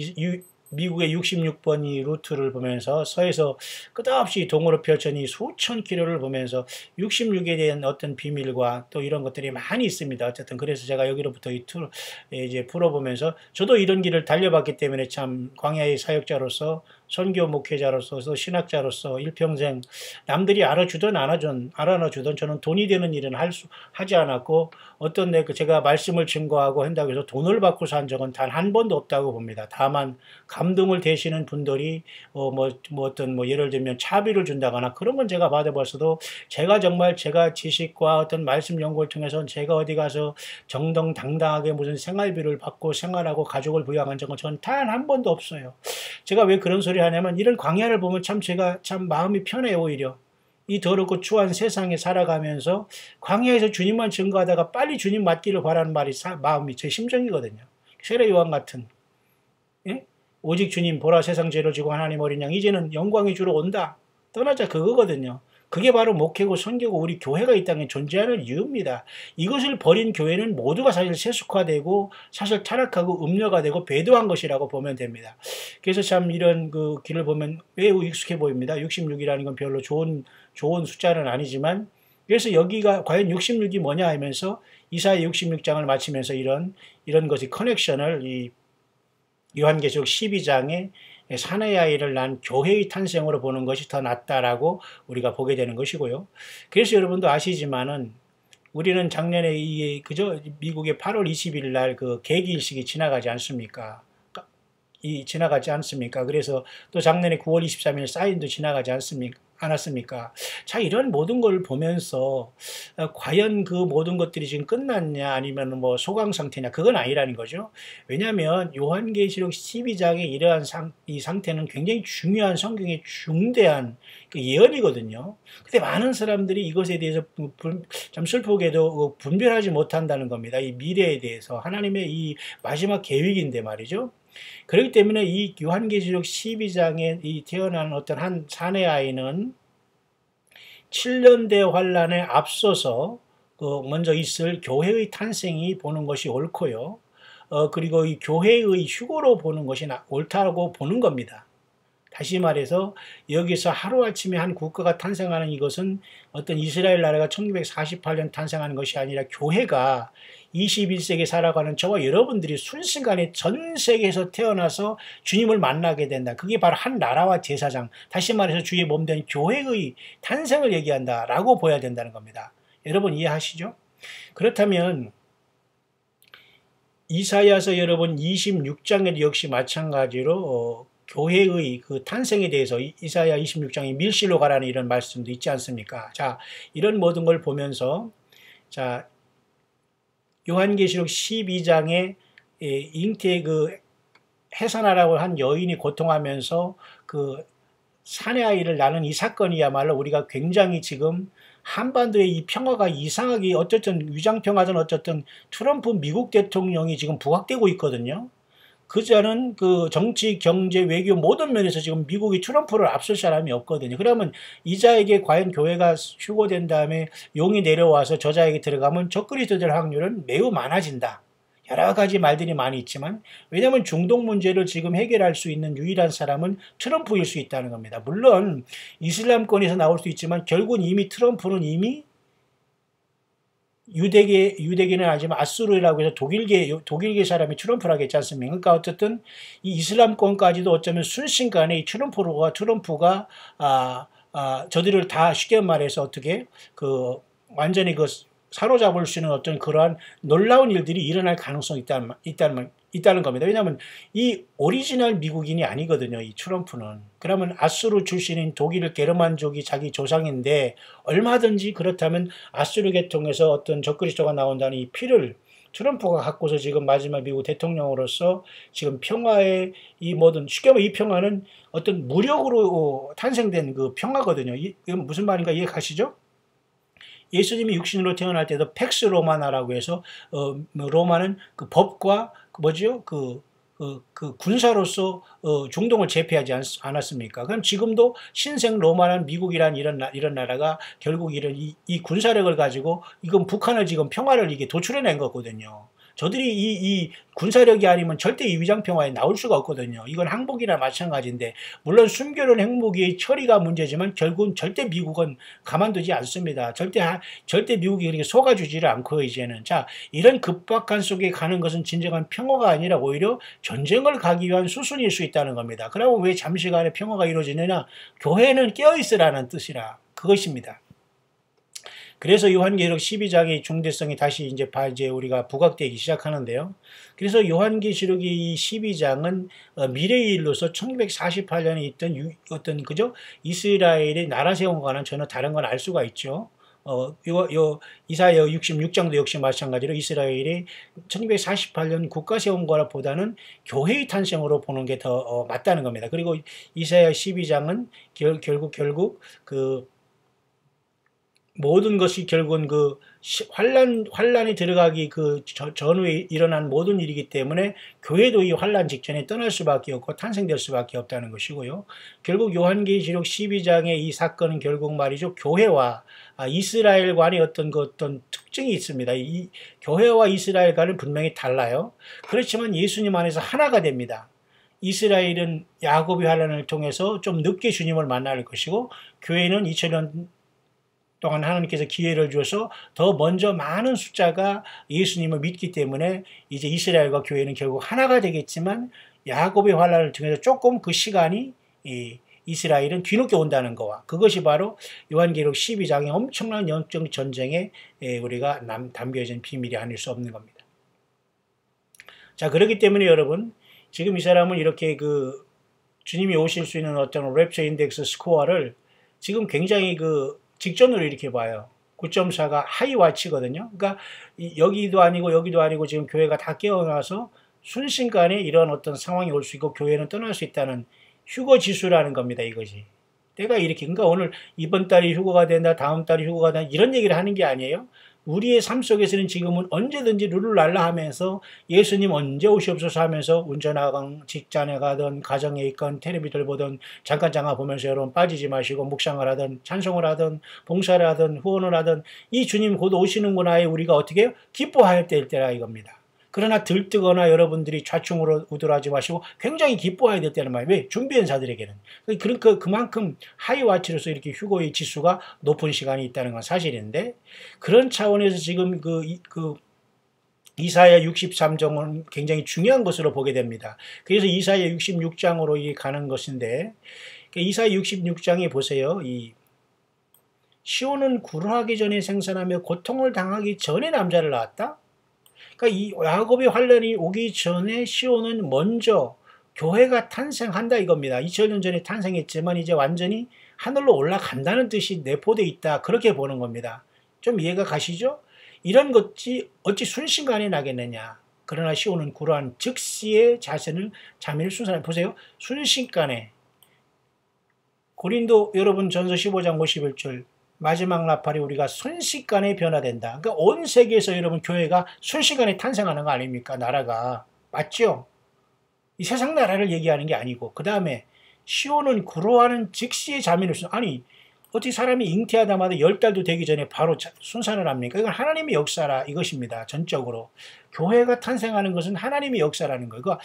[SPEAKER 1] 미국의 66번이 루트를 보면서 서에서 끝없이 동으로 펼쳐진 수천 킬로를 보면서 66에 대한 어떤 비밀과 또 이런 것들이 많이 있습니다. 어쨌든 그래서 제가 여기로부터 이제 풀어보면서 저도 이런 길을 달려봤기 때문에 참 광야의 사역자로서 선교 목회자로서 또 신학자로서 일평생 남들이 알아주든 안 알아주든 저는 돈이 되는 일은 하지 않았고 어떤 제가 말씀을 증거하고 한다고 해서 돈을 받고 산 적은 단 한 번도 없다고 봅니다. 다만 감동을 되시는 분들이 예를 들면 차비를 준다거나 그런 건 제가 받아봤어도 제가 정말 제가 지식과 어떤 말씀 연구를 통해서 제가 어디 가서 정정당당하게 무슨 생활비를 받고 생활하고 가족을 부양한 적은 전 단 한 번도 없어요. 제가 왜 그런 소리 하냐면 이런 광야를 보면 제가 참 마음이 편해요. 오히려 이 더럽고 추한 세상에 살아가면서 광야에서 주님만 증거하다가 빨리 주님 맞기를 바라는 마음이 제 심정이거든요. 세례 요한 같은, 예? 오직 주님 보라 세상 죄를 지고 하나님 어린 양 이제는 영광의 주로 온다. 떠나자 그거거든요. 그게 바로 목회고 선교고 우리 교회가 이 땅에 존재하는 이유입니다. 이것을 버린 교회는 모두가 사실 세속화되고 사실 타락하고 음녀가 되고 배도한 것이라고 보면 됩니다. 그래서 참 이런 그 길을 보면 매우 익숙해 보입니다. 66이라는 건 별로 좋은 숫자는 아니지만 그래서 여기가 과연 66이 뭐냐 하면서 이사야 66장을 마치면서 이런 것이 커넥션을 이 요한계시록 12장에 사내의 아이를 낳은 교회의 탄생으로 보는 것이 더 낫다라고 우리가 보게 되는 것이고요. 그래서 여러분도 아시지만은 우리는 작년에 미국의 8월 20일 날 그 개기일식이 지나가지 않습니까? 그래서 또 작년에 9월 23일 사인도 지나가지 않았습니까? 자, 이런 모든 걸 보면서 과연 그 모든 것들이 지금 끝났냐 아니면 뭐 소강 상태냐 그건 아니라는 거죠. 왜냐하면 요한계시록 12장의 이러한 이 상태는 굉장히 중요한 성경의 중대한 그 예언이거든요. 근데 많은 사람들이 이것에 대해서 참 슬프게도 분별하지 못한다는 겁니다. 이 미래에 대해서 하나님의 이 마지막 계획인데 말이죠. 그렇기 때문에 이 요한계시록 12장에 이 태어난 어떤 한 사내 아이는 7년대 환란에 앞서서 먼저 있을 교회의 탄생이 보는 것이 옳고요. 그리고 이 교회의 휴거로 보는 것이 옳다고 보는 겁니다. 다시 말해서 여기서 하루아침에 한 국가가 탄생하는 이것은 어떤 이스라엘 나라가 1948년 탄생하는 것이 아니라 교회가 21세기에 살아가는 저와 여러분들이 순식간에 전 세계에서 태어나서 주님을 만나게 된다. 그게 바로 한 나라와 제사장, 다시 말해서 주의 몸된 교회의 탄생을 얘기한다라고 보여야 된다는 겁니다. 여러분 이해하시죠? 그렇다면 이사야서 여러분 26장에도 역시 마찬가지로 교회의 그 탄생에 대해서 이사야 26장에 밀실로 가라는 이런 말씀도 있지 않습니까? 자, 이런 모든 걸 보면서 자, 요한계시록 12장에 잉태의 그 해산하라고 한 여인이 고통하면서 그 사내 아이를 낳는 이 사건이야말로 우리가 굉장히 지금 한반도의 이 평화가 이상하게 어쨌든 위장평화든 어쨌든 트럼프 미국 대통령이 지금 부각되고 있거든요. 그자는 그 정치, 경제, 외교 모든 면에서 지금 미국이 트럼프를 앞설 사람이 없거든요. 그러면 이자에게 과연 교회가 휴고된 다음에 용이 내려와서 저자에게 들어가면 적그리스도 될 확률은 매우 많아진다. 여러 가지 말들이 많이 있지만 왜냐하면 중동 문제를 지금 해결할 수 있는 유일한 사람은 트럼프일 수 있다는 겁니다. 물론 이슬람권에서 나올 수 있지만 결국은 이미 트럼프는 이미 유대계는 아니지만 아수르라고 해서 독일계 사람이 트럼프라고 했지 않습니까? 그러니까 어쨌든 이 이슬람권까지도 어쩌면 순식간에 이 트럼프가 저들을 다 쉽게 말해서 어떻게 완전히 사로잡을 수 있는 어떤 그러한 놀라운 일들이 일어날 가능성이 있다는 겁니다. 왜냐하면 이 오리지널 미국인이 아니거든요. 이 트럼프는. 그러면 아수르 출신인 독일 게르만족이 자기 조상인데 얼마든지 그렇다면 아수르 계통에서 어떤 적그리스도가 나온다는 이 피를 트럼프가 갖고서 지금 마지막 미국 대통령으로서 지금 평화의 이 모든 쉽게 말하면 이 평화는 어떤 무력으로 탄생된 그 평화거든요. 이건 무슨 말인가 이해가시죠? 예수님이 육신으로 태어날 때도 팩스 로마나라고 해서 로마는 그 법과 그 군사로서 중동을 제패하지 않았습니까? 그럼 지금도 신생 로마는 미국이란 이런 나라가 결국 이 군사력을 가지고 이건 북한을 지금 평화를 이게 도출해낸 거거든요. 저들이 이 군사력이 아니면 절대 이 위장평화에 나올 수가 없거든요. 이건 항복이나 마찬가지인데, 물론 숨겨놓은 핵무기의 처리가 문제지만 결국은 절대 미국은 가만두지 않습니다. 절대 미국이 그렇게 속아주지를 않고요, 이제는. 자, 이런 급박한 속에 가는 것은 진정한 평화가 아니라 오히려 전쟁을 가기 위한 수순일 수 있다는 겁니다. 그러면 왜 잠시간에 평화가 이루어지느냐? 교회는 깨어있으라는 뜻이라 그것입니다. 그래서 요한계시록 12장의 중대성이 다시 이제 우리가 부각되기 시작하는데요. 그래서 요한계시록의 이 12장은 미래의 일로서 1948년에 있던 어떤 그죠? 이스라엘의 나라 세움과 관한 전혀 다른 건 알 수가 있죠. 이사야 66장도 역시 마찬가지로 이스라엘이 1948년 국가 세운 거보다는 교회의 탄생으로 보는 게 더 맞다는 겁니다. 그리고 이사야 12장은 결국 그 모든 것이 결국은 그 환란이 들어가기 그 전후에 일어난 모든 일이기 때문에 교회도 이 환란 직전에 떠날 수밖에 없고 탄생될 수밖에 없다는 것이고요. 결국 요한계시록 12장의 이 사건은 결국 말이죠. 교회와 이스라엘 간의 어떤 특징이 있습니다. 이 교회와 이스라엘 간은 분명히 달라요. 그렇지만 예수님 안에서 하나가 됩니다. 이스라엘은 야곱의 환란을 통해서 좀 늦게 주님을 만날 것이고, 교회는 2000년 동안 하나님께서 기회를 주어서 더 먼저 많은 숫자가 예수님을 믿기 때문에 이제 이스라엘과 교회는 결국 하나가 되겠지만, 야곱의 환란을 통해서 조금 그 시간이 이스라엘은 뒤늦게 온다는 거와, 그것이 바로 요한계시록 12장의 엄청난 영적 전쟁에 우리가 담겨진 비밀이 아닐 수 없는 겁니다. 자, 그렇기 때문에 여러분, 지금 이 사람은 이렇게 그 주님이 오실 수 있는 어떤 랩처 인덱스 스코어를 지금 굉장히 직전으로 이렇게 봐요. 9.4가 하이와치거든요. 그러니까 여기도 아니고 지금 교회가 다 깨어나서 순식간에 이런 어떤 상황이 올 수 있고 교회는 떠날 수 있다는 휴거 지수라는 겁니다. 이것이. 내가 이렇게, 그러니까 오늘 이번 달이 휴거가 된다, 다음 달이 휴거가 된다, 이런 얘기를 하는 게 아니에요. 우리의 삶 속에서는 지금은 언제든지 룰루랄라 하면서 예수님 언제 오시옵소서 하면서 운전하건 직장에 가든 가정에 있건 텔레비를 보든 잠깐 보면서 여러분 빠지지 마시고 묵상을 하든 찬송을 하든 봉사를 하든 후원을 하든 이 주님 곧 오시는구나에 우리가 어떻게 해요? 기뻐할 때라 이겁니다. 그러나 들뜨거나 여러분들이 좌충으로 우돌하지 마시고 굉장히 기뻐해야 될 때는 말이에요. 왜? 준비한 자들에게는. 그러니까 그만큼 하이와치로서 이렇게 휴거의 지수가 높은 시간이 있다는 건 사실인데, 그런 차원에서 지금 이사야 63장은 굉장히 중요한 것으로 보게 됩니다. 그래서 이사야 66장으로 가는 것인데, 이사야 66장에 보세요. 시온은 구루하기 전에 생산하며 고통을 당하기 전에 남자를 낳았다? 그러니까 이 야곱의 환란이 오기 전에 시온은 먼저 교회가 탄생한다 이겁니다. 2000년 전에 탄생했지만 이제 완전히 하늘로 올라간다는 뜻이 내포되어 있다. 그렇게 보는 겁니다. 좀 이해가 가시죠? 이런 것이 어찌 순식간에 나겠느냐. 그러나 시온은 그러한 즉시의 자민을 순산해 보세요. 순식간에. 고린도 여러분 전서 15장 51절 마지막 나팔이 우리가 순식간에 변화된다. 그러니까 온 세계에서 여러분 교회가 순식간에 탄생하는 거 아닙니까? 나라가. 맞죠? 이 세상 나라를 얘기하는 게 아니고, 그 다음에 시온은 구로하는 즉시의 자민을 아니 어떻게 사람이 잉태하다마다 10달도 되기 전에 바로 순산을 합니까? 이건 하나님의 역사라 이것입니다. 전적으로. 교회가 탄생하는 것은 하나님의 역사라는 거예요. 그러니까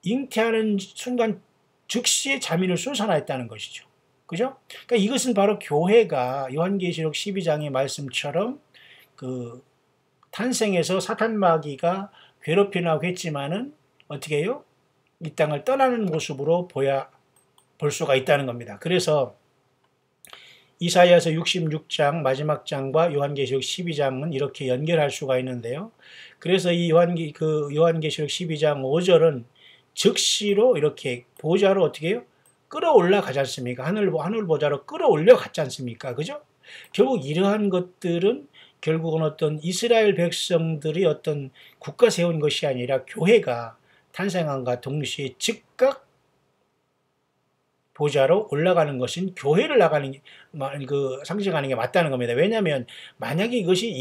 [SPEAKER 1] 잉태하는 순간 즉시의 자민을 순산하였다는 것이죠. 그죠? 그러니까 이것은 바로 교회가 요한계시록 12장의 말씀처럼 탄생해서 사탄 마귀가 괴롭히나고 했지만은 어떻게 해요? 이 땅을 떠나는 모습으로 볼 수가 있다는 겁니다. 그래서 이사야서 66장 마지막 장과 요한계시록 12장은 이렇게 연결할 수가 있는데요. 그래서 이 요한계시록 12장 5절은 즉시로 이렇게 보좌로 어떻게 해요? 끌어올라 가지 않습니까? 하늘 보좌로 끌어올려 갔지 않습니까? 그죠? 결국 이러한 것들은 결국은 어떤 이스라엘 백성들이 어떤 국가 세운 것이 아니라 교회가 탄생함과 동시에 즉각 보좌로 올라가는 것은 교회를 상징하는 게 맞다는 겁니다. 왜냐하면 만약에 이것이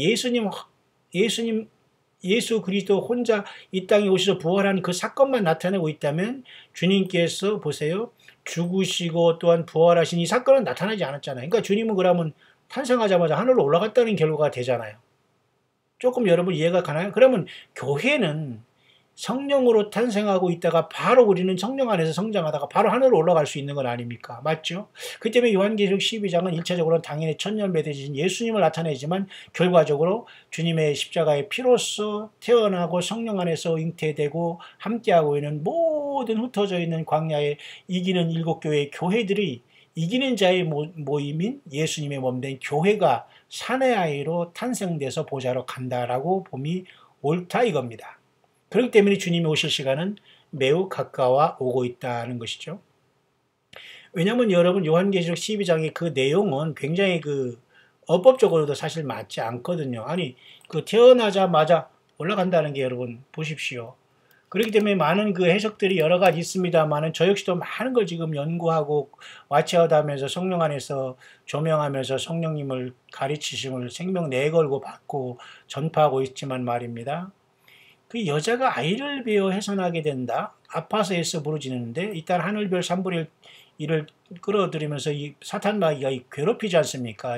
[SPEAKER 1] 예수 그리스도 혼자 이 땅에 오셔서 부활한 그 사건만 나타내고 있다면 주님께서 보세요. 죽으시고 또한 부활하신 이 사건은 나타나지 않았잖아요. 그러니까 주님은 그러면 탄생하자마자 하늘로 올라갔다는 결과가 되잖아요. 조금 여러분 이해가 가나요? 그러면 교회는 성령으로 탄생하고 있다가 바로 우리는 성령 안에서 성장하다가 바로 하늘로 올라갈 수 있는 건 아닙니까? 맞죠? 그 때문에 요한계시록 12장은 1차적으로는 당연히 천년배 되신 예수님을 나타내지만 결과적으로 주님의 십자가의 피로써 태어나고 성령 안에서 잉태되고 함께하고 있는 모든 흩어져 있는 광야에 이기는 일곱 교회의 교회들이 이기는 자의 모임인 예수님의 몸된 교회가 사내 아이로 탄생돼서 보좌로 간다라고 봄이 옳다 이겁니다. 그렇기 때문에 주님이 오실 시간은 매우 가까워 오고 있다는 것이죠. 왜냐하면 여러분 요한계시록 12장의 그 내용은 굉장히 어법적으로도 사실 맞지 않거든요. 아니 태어나자마자 올라간다는 게 여러분 보십시오. 그렇기 때문에 많은 해석들이 여러 가지 있습니다만은 저 역시도 많은 걸 지금 연구하고 와치아웃하면서 성령 안에서 조명하면서 성령님을 가르치심을 생명 내걸고 받고 전파하고 있지만 말입니다. 그 여자가 아이를 베어 해산하게 된다. 아파서 애써 부르짖는데 이딴 하늘별 3분의 1을 끌어들이면서 이 사탄 마귀가 괴롭히지 않습니까?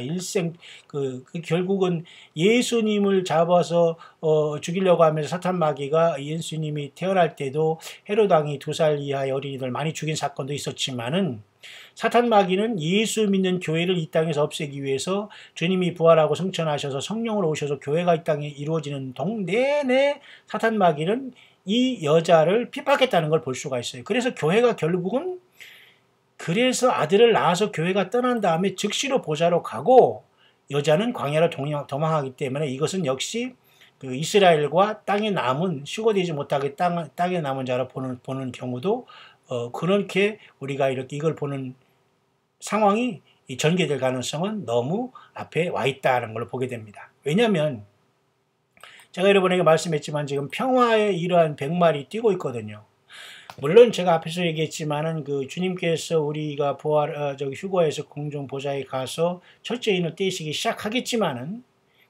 [SPEAKER 1] 결국은 예수님을 잡아서 죽이려고 하면서 사탄 마귀가 예수님이 태어날 때도 헤롯 왕이 2살 이하의 어린이들 많이 죽인 사건도 있었지만은 사탄 마귀는 예수 믿는 교회를 이 땅에서 없애기 위해서 주님이 부활하고 성천하셔서 성령으로 오셔서 교회가 이 땅에 이루어지는 내내 사탄 마귀는 이 여자를 핍박했다는 걸 볼 수가 있어요. 그래서 교회가 결국은 그래서 아들을 낳아서 교회가 떠난 다음에 즉시로 보좌로 가고 여자는 광야로 도망하기 때문에 이것은 역시 이스라엘과 땅에 남은 휴거되지 못하게 땅에 남은 자로 보는 경우도 그렇게 우리가 이걸 보는 상황이 전개될 가능성은 너무 앞에 와 있다는 걸 보게 됩니다. 왜냐하면 제가 여러분에게 말씀했지만 지금 평화의 이러한 백말이 뛰고 있거든요. 물론 제가 앞에서 얘기했지만은 주님께서 우리가 휴거에서 공중 보좌에 가서 첫째 인을 떼시기 시작하겠지만은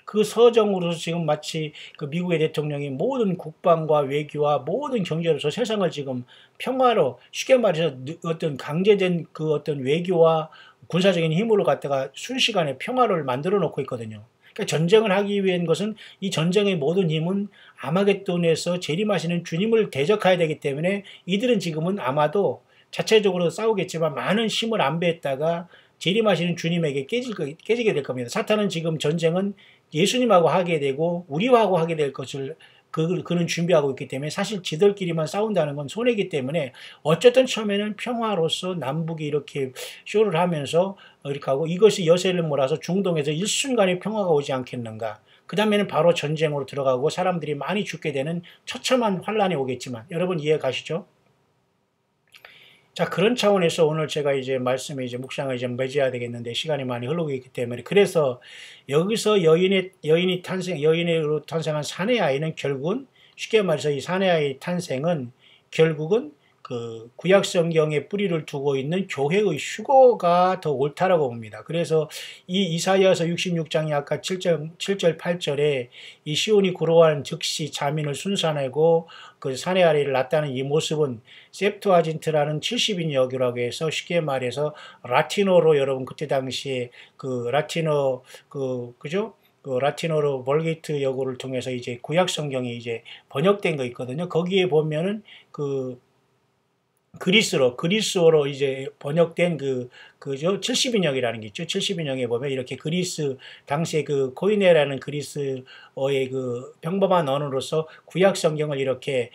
[SPEAKER 1] 그 서정으로서 지금 마치 미국의 대통령이 모든 국방과 외교와 모든 경제로서 세상을 지금 평화로 쉽게 말해서 어떤 강제된 어떤 외교와 군사적인 힘으로 갖다가 순식간에 평화를 만들어 놓고 있거든요. 그러니까 전쟁을 하기 위한 것은 이 전쟁의 모든 힘은 아마겟돈에서 재림하시는 주님을 대적해야 되기 때문에 이들은 지금은 아마도 자체적으로 싸우겠지만 많은 힘을 안배했다가 재림하시는 주님에게 깨지게 될 겁니다. 사탄은 지금 전쟁은 예수님하고 하게 되고 우리하고 하게 될 것을 그는 준비하고 있기 때문에 사실 지들끼리만 싸운다는 건 손해이기 때문에 어쨌든 처음에는 평화로서 남북이 이렇게 쇼를 하면서 이렇게 하고 이것이 여세를 몰아서 중동에서 일순간에 평화가 오지 않겠는가. 그 다음에는 바로 전쟁으로 들어가고 사람들이 많이 죽게 되는 처참한 환란이 오겠지만 여러분 이해 가시죠? 자, 그런 차원에서 오늘 제가 말씀에 묵상을 맺어야 되겠는데 시간이 많이 흐르고 있기 때문에 그래서 여기서 여인으로 탄생한 사내 아이는 결국은 쉽게 말해서 이 사내 아이 탄생은 결국은 구약 성경에 뿌리를 두고 있는 교회의 휴거가 더 옳다라고 봅니다. 그래서 이 이사야서 66장이 아까 7절 8절에 이 시온이 구로한 즉시 자민을 순산하고 사내 아이를 낳았다는 이 모습은 셉투아진트라는 70인 여교라고 해서 쉽게 말해서 라틴어로 여러분 그때 당시에 라틴어 그죠? 라틴어로 벌게이트 여고를 통해서 구약 성경이 번역된 거 있거든요. 거기에 보면은 그리스어로 번역된 그죠? 70인역이라는 게 있죠. 70인역에 보면 이렇게 그리스, 당시에 코이네라는 그리스어의 평범한 언어로서 구약 성경을 이렇게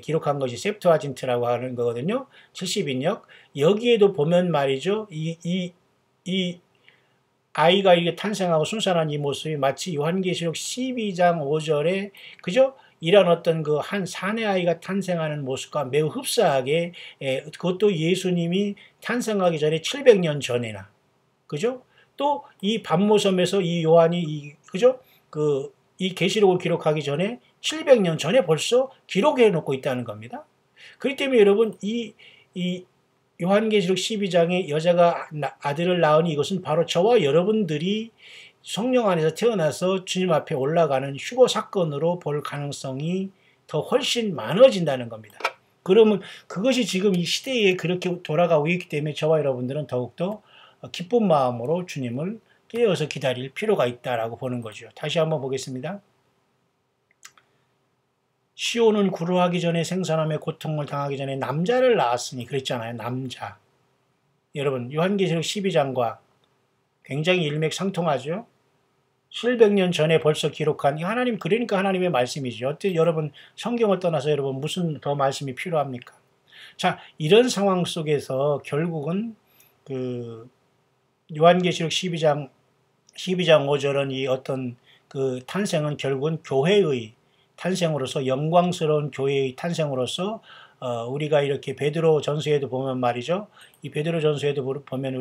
[SPEAKER 1] 기록한 것이 셉투아진트라고 하는 거거든요. 70인역. 여기에도 보면 말이죠. 이 아이가 탄생하고 순산한 이 모습이 마치 요한계시록 12장 5절에, 그죠? 이런 어떤 한 사내 아이가 탄생하는 모습과 매우 흡사하게, 그것도 예수님이 탄생하기 전에 700년 전이나, 그죠? 또 이 밤모섬에서 이 요한이 그죠? 이 계시록을 기록하기 전에 700년 전에 벌써 기록해 놓고 있다는 겁니다. 그렇기 때문에 여러분 이 요한계시록 12장에 여자가 아들을 낳으니 이것은 바로 저와 여러분들이 성령 안에서 태어나서 주님 앞에 올라가는 휴거 사건으로 볼 가능성이 더 훨씬 많아진다는 겁니다. 그러면 그것이 지금 이 시대에 그렇게 돌아가고 있기 때문에 저와 여러분들은 더욱더 기쁜 마음으로 주님을 깨어서 기다릴 필요가 있다라고 보는 거죠. 다시 한번 보겠습니다. 시온은 구루하기 전에 생산함에 고통을 당하기 전에 남자를 낳았으니 그랬잖아요. 남자. 여러분 요한계시록 12장과 굉장히 일맥상통하죠. 700년 전에 벌써 기록한 하나님 그러니까 하나님의 말씀이죠. 어때 여러분 성경을 떠나서 여러분 무슨 더 말씀이 필요합니까? 자, 이런 상황 속에서 결국은 그 요한계시록 12장 5절은 이 어떤 그 탄생은 결국은 교회의 탄생으로서 영광스러운 교회의 탄생으로서 우리가 이렇게 베드로 전서에도 보면 말이죠. 이 베드로 전서에도 보면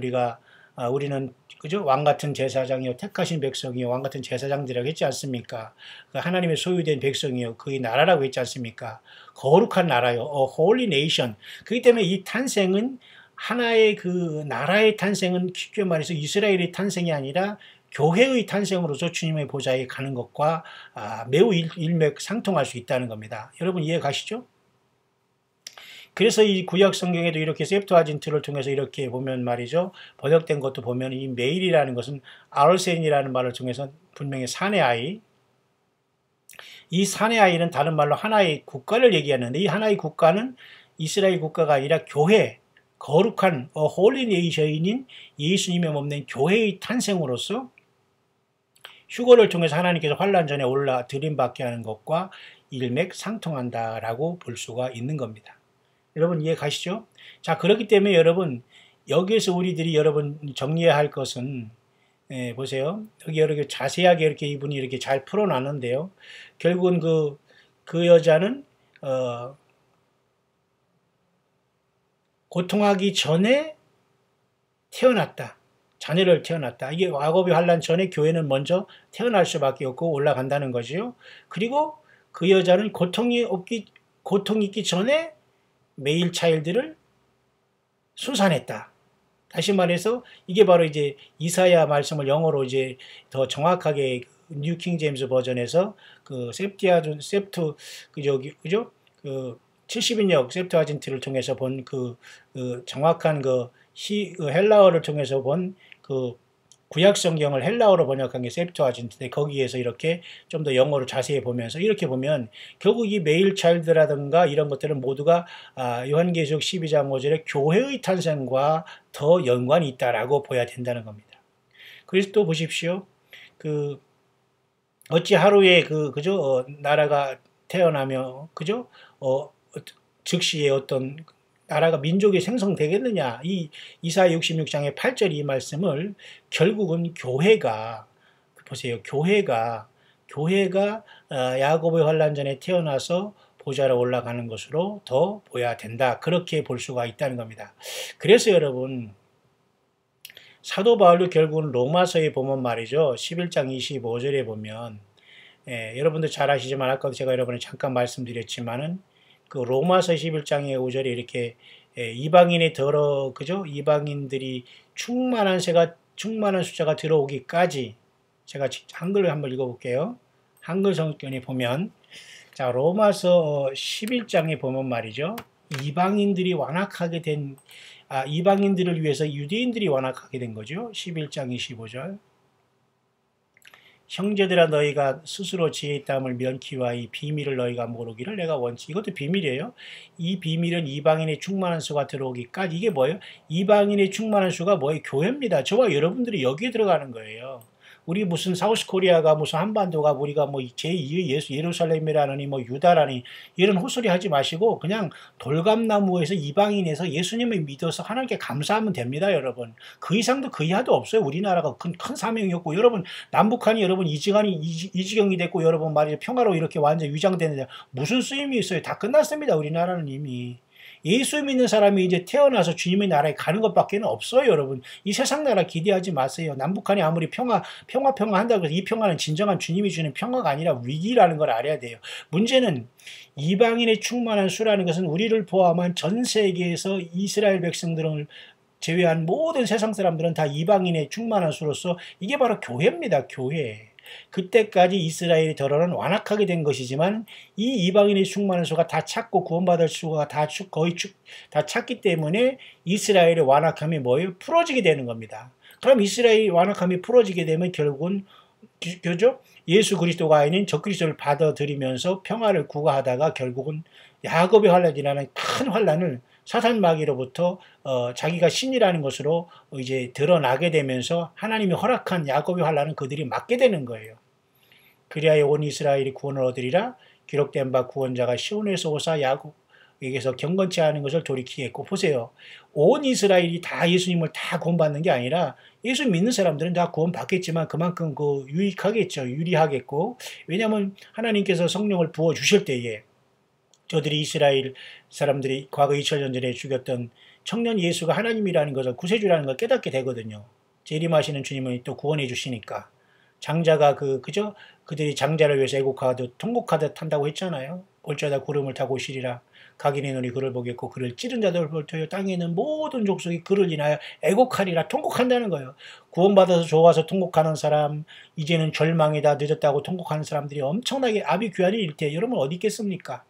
[SPEAKER 1] 우리는 그죠? 왕 같은 제사장이요 택하신 백성이요 왕 같은 제사장들이라고 했지 않습니까? 그 하나님의 소유된 백성이요 그의 나라라고 했지 않습니까? 거룩한 나라요. holy nation. 그렇기 때문에 이 탄생은 하나의 그 나라의 탄생은 쉽게 말해서 이스라엘의 탄생이 아니라 교회의 탄생으로서 주님의 보좌에 가는 것과 매우 일맥상통할 수 있다는 겁니다. 여러분 이해 가시죠? 그래서 이 구약 성경에도 이렇게 septuagint를 통해서 이렇게 보면 말이죠. 번역된 것도 보면 이 메일이라는 것은 아르센이라는 말을 통해서 분명히 산의 아이. 이 산의 아이는 다른 말로 하나의 국가를 얘기하는데 이 하나의 국가는 이스라엘 국가가 아니라 교회, 거룩한 holy nation인 예수님의 몸된 교회의 탄생으로서 휴거를 통해서 하나님께서 환란 전에 올라 들임받게 하는 것과 일맥상통한다라고 볼 수가 있는 겁니다. 여러분 이해 가시죠? 자, 그렇기 때문에 여러분 여기에서 우리들이 여러분 정리해야 할 것은 보세요. 여기 이렇게 자세하게 이렇게 이분이 이렇게 잘 풀어놨는데요. 결국은 그 여자는 고통하기 전에 태어났다. 자녀를 태어났다. 이게 야곱이 환란 전에 교회는 먼저 태어날 수밖에 없고 올라간다는 거지요. 그리고 그 여자는 고통이 있기 전에 메일 차일드를 순산했다. 다시 말해서 이게 바로 이제 이사야 말씀을 영어로 이제 더 정확하게 뉴 킹 제임스 버전에서 그 그죠? 그 70인역 septuagint를 통해서 본 그 정확한 그 헬라어를 통해서 본 그 구약 성경을 헬라어로 번역한 게 septuagint인데 거기에서 이렇게 좀 더 영어로 자세히 보면서 이렇게 보면 결국 이 메일 차일드라든가 이런 것들은 모두가 요한계시록 12장 5절에 교회의 탄생과 더 연관이 있다라고 보아야 된다는 겁니다. 그래서 또 보십시오. 어찌 하루에 그죠? 나라가 태어나며 그죠? 즉시에 어떤 나라가 민족이 생성되겠느냐. 이 이사야 66장의 8절 이 말씀을 결국은 교회가 보세요. 교회가 야곱의 환란 전에 태어나서 보좌로 올라가는 것으로 더 보여야 된다. 그렇게 볼 수가 있다는 겁니다. 그래서 여러분 사도 바울도 결국은 로마서에 보면 말이죠. 11장 25절에 보면 여러분들 잘 아시지만 아까도 제가 여러분에 잠깐 말씀드렸지만은 그 로마서 11장의 5절에 이렇게 이방인의 그죠? 이방인들이 충만한 숫자가 들어오기까지 제가 한글로 한번 읽어볼게요. 한글 성경에 보면 자 로마서 11장에 보면 말이죠. 이방인들을 위해서 유대인들이 완악하게 된 거죠. 11장 25절. 형제들아 너희가 스스로 지혜 있다함을 명키와 이 비밀을 너희가 모르기를 내가 원치. 이것도 비밀이에요. 이 비밀은 이방인의 충만한 수가 들어오기까지. 이게 뭐예요? 이방인의 충만한 수가 뭐예요? 교회입니다. 저와 여러분들이 여기에 들어가는 거예요. 우리 무슨 사우스코리아가 무슨 한반도가 우리가 뭐 제2의 예루살렘이라느니 뭐 유다라니 이런 헛소리 하지 마시고 그냥 돌감나무에서 이방인에서 예수님을 믿어서 하나님께 감사하면 됩니다, 여러분. 그 이상도 그 이하도 없어요. 우리나라가 큰 사명이었고 여러분 남북한이 여러분 이지경이 됐고 여러분 말이죠. 평화로 이렇게 완전 위장되는데 무슨 쓰임이 있어요? 다 끝났습니다. 우리나라는 이미. 예수 믿는 사람이 이제 태어나서 주님의 나라에 가는 것밖에 없어요, 여러분. 이 세상 나라 기대하지 마세요. 남북한이 아무리 평화 한다고 해서 이 평화는 진정한 주님이 주는 평화가 아니라 위기라는 걸 알아야 돼요. 문제는 이방인의 충만한 수라는 것은 우리를 포함한 전 세계에서 이스라엘 백성들을 제외한 모든 세상 사람들은 다 이방인의 충만한 수로서 이게 바로 교회입니다, 교회. 그때까지 이스라엘이 더러는 완악하게 된 것이지만 이 이방인의 충만한 수가 다 찾고 구원받을 수가 거의 다 찾기 때문에 이스라엘의 완악함이 뭐예요? 풀어지게 되는 겁니다. 그럼 이스라엘의 완악함이 풀어지게 되면 결국은 그죠? 예수 그리스도가 아닌 적그리스도를 받아들이면서 평화를 구가하다가 결국은 야곱의 환란이라는 큰 환란을 사탄 마귀로부터 자기가 신이라는 것으로 이제 드러나게 되면서 하나님이 허락한 야곱의 환란은 그들이 맞게 되는 거예요. 그리하여 온 이스라엘이 구원을 얻으리라. 기록된 바 구원자가 시온에서 오사 야곱에게서 경건치 않은 것을 돌이키겠고. 보세요. 온 이스라엘이 다 예수님을 다 구원받는 게 아니라 예수 믿는 사람들은 다 구원받겠지만 그만큼 유익하겠죠. 유리하겠고. 왜냐하면 하나님께서 성령을 부어주실 때에 저들이 이스라엘 사람들이 과거 2000년 전에 죽였던 청년 예수가 하나님이라는 것을 구세주라는 걸 깨닫게 되거든요. 재림하시는 주님은 또 구원해 주시니까. 장자가 그죠? 그들이 장자를 위해서 애곡하듯 통곡하듯 한다고 했잖아요. 올자다 구름을 타고 오시리라. 각인의 눈이 그를 보겠고 그를 찌른 자들 볼 터여 땅에 있는 모든 족속이 그를 인하여 애곡하리라. 통곡한다는 거예요. 구원받아서 좋아서 통곡하는 사람, 이제는 절망이다 늦었다고 통곡하는 사람들이 엄청나게 아비 귀환이 일 때 여러분 어디 있겠습니까?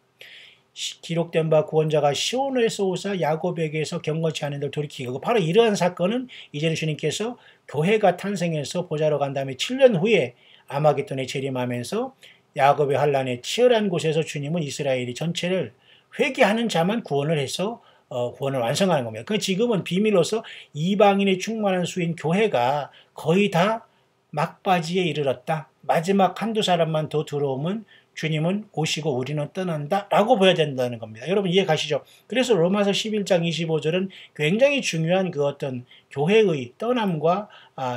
[SPEAKER 1] 기록된 바 구원자가 시온에서 오사 야곱에게서 경건치 않은 들 돌이키고. 바로 이러한 사건은 이제는 주님께서 교회가 탄생해서 보좌로 간 다음에 7년 후에 아마겟돈에 재림하면서 야곱의 환란에 치열한 곳에서 주님은 이스라엘이 전체를 회개하는 자만 구원을 해서 구원을 완성하는 겁니다. 그 지금은 비밀로서 이방인의 충만한 수인 교회가 거의 다 막바지에 이르렀다. 마지막 한두 사람만 더 들어오면 주님은 오시고 우리는 떠난다 라고 보여야 된다는 겁니다. 여러분 이해 가시죠? 그래서 로마서 11장 25절은 굉장히 중요한 그 어떤 교회의 떠남과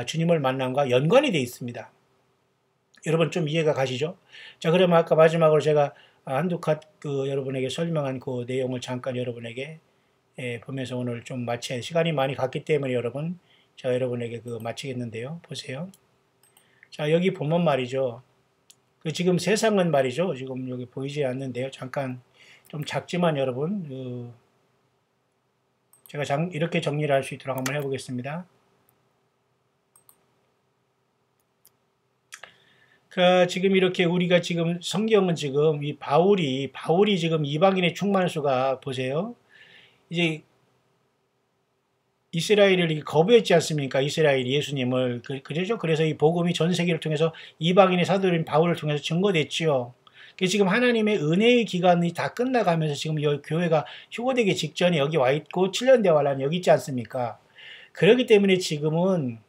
[SPEAKER 1] 주님을 만남과 연관이 되어 있습니다. 여러분 좀 이해가 가시죠? 자, 그러면 아까 마지막으로 제가 한두 컷 여러분에게 설명한 그 내용을 잠깐 여러분에게 보면서 오늘 좀 마쳐야 시간이 많이 갔기 때문에 여러분 제가 여러분에게 마치겠는데요. 보세요. 자, 여기 보면 말이죠. 지금 세상은 말이죠. 지금 여기 보이지 않는데요. 잠깐 좀 작지만 여러분 제가 이렇게 정리를 할 수 있도록 한번 해보겠습니다. 지금 이렇게 우리가 지금 성경은 지금 이 바울이 지금 이방인의 충만수가 보세요. 이제 이스라엘을 거부했지 않습니까? 이스라엘이 예수님을. 그러죠? 그래서 이 복음이 전 세계를 통해서 이방인의 사도인 바울을 통해서 증거됐지요. 지금 하나님의 은혜의 기간이 다 끝나가면서 지금 여기 교회가 휴거되기 직전에 여기 와 있고 7년 대환란 여기 있지 않습니까? 그렇기 때문에 지금은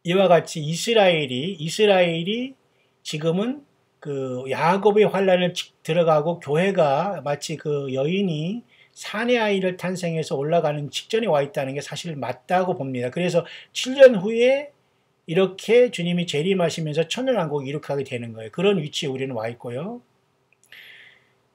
[SPEAKER 1] 이와 같이 이스라엘이 지금은 야곱의 환란을 들어가고 교회가 마치 여인이 사내 아이를 탄생해서 올라가는 직전에 와 있다는 게 사실 맞다고 봅니다. 그래서 7년 후에 이렇게 주님이 재림하시면서 천년왕국이 이룩하게 되는 거예요. 그런 위치에 우리는 와 있고요.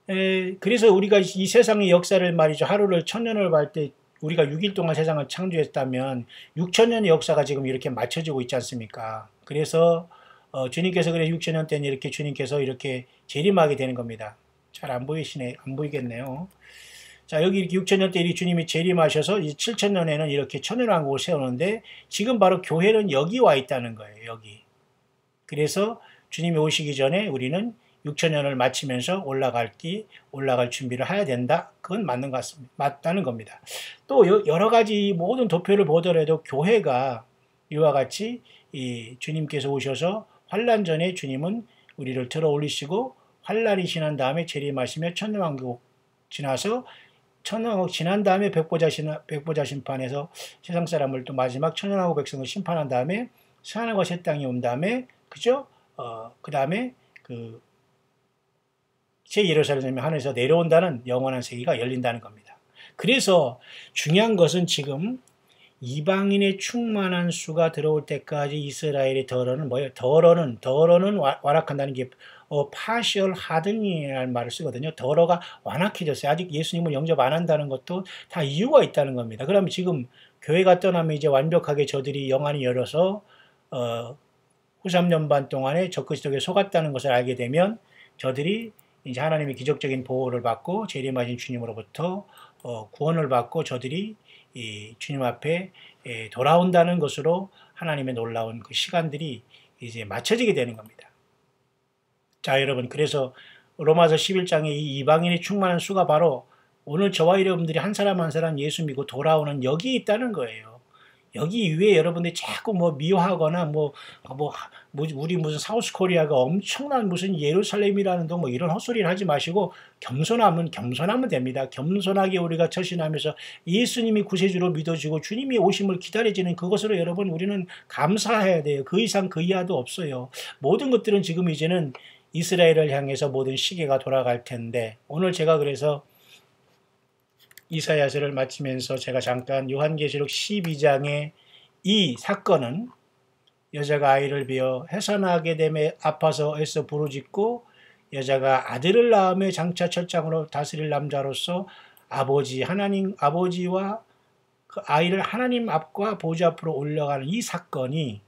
[SPEAKER 1] 그래서 우리가 이 세상의 역사를 말이죠. 하루를 1000년을 볼 때 우리가 6일 동안 세상을 창조했다면 6000년의 역사가 지금 이렇게 맞춰지고 있지 않습니까? 그래서 주님께서 6000년 때는 이렇게 주님께서 이렇게 재림하게 되는 겁니다. 잘 안 보이겠네요. 자, 여기 6000년 때 주님이 재림하셔서 7000년에는 이렇게 천년왕국을 세우는데 지금 바로 교회는 여기 와 있다는 거예요. 여기. 그래서 주님이 오시기 전에 우리는 6000년을 마치면서 올라갈 준비를 해야 된다. 그건 맞는 것 같습니다. 맞다는 겁니다. 또 여러 가지 모든 도표를 보더라도 교회가 이와 같이 주님께서 오셔서 환란 전에 주님은 우리를 들어 올리시고 환란이 지난 다음에 재림하시며 천년왕국 지나서 천년왕국 지난 다음에 백보자 심판에서 세상 사람을 또 마지막 천년왕국 백성을 심판한 다음에 새하늘과 새 땅이 온 다음에 그죠? 그 다음에 제 예루살렘이 하늘에서 내려온다는 영원한 세계가 열린다는 겁니다. 그래서 중요한 것은 지금 이방인의 충만한 수가 들어올 때까지 이스라엘의 더러는 뭐예요? 더러는 완악한다는 게 partial hardening이라는 말을 쓰거든요. 더러가 완악해졌어요. 아직 예수님을 영접 안 한다는 것도 다 이유가 있다는 겁니다. 그러면 지금 교회가 떠나면 이제 완벽하게 저들이 영안이 열어서 후 3년 반 동안에 적그리스도에 속았다는 것을 알게 되면 저들이 이제 하나님의 기적적인 보호를 받고 재림하신 주님으로부터 구원을 받고 저들이 이 주님 앞에 돌아온다는 것으로 하나님의 놀라운 그 시간들이 이제 맞춰지게 되는 겁니다. 자, 여러분, 그래서 로마서 11장의 이 이방인의 충만한 수가 바로 오늘 저와 여러분들이 한 사람 한 사람 예수 믿고 돌아오는 여기 있다는 거예요. 여기 이후에 여러분들이 자꾸 뭐 미워하거나 우리 무슨 사우스 코리아가 엄청난 무슨 예루살렘이라는 동 뭐 이런 헛소리를 하지 마시고 겸손하면 됩니다. 겸손하게 우리가 처신하면서 예수님이 구세주로 믿어지고 주님이 오심을 기다려지는 그것으로 여러분 우리는 감사해야 돼요. 그 이상 그 이하도 없어요. 모든 것들은 지금 이제는 이스라엘을 향해서 모든 시계가 돌아갈 텐데 오늘 제가 그래서 이사야서를 마치면서 제가 잠깐 요한계시록 12장의 이 사건은 여자가 아이를 비어 해산하게 됨에 아파서 애써 부르짖고 여자가 아들을 낳음에 장차 철장으로 다스릴 남자로서 아버지와 그 아이를 하나님 앞과 보좌 앞으로 올라가는 이 사건이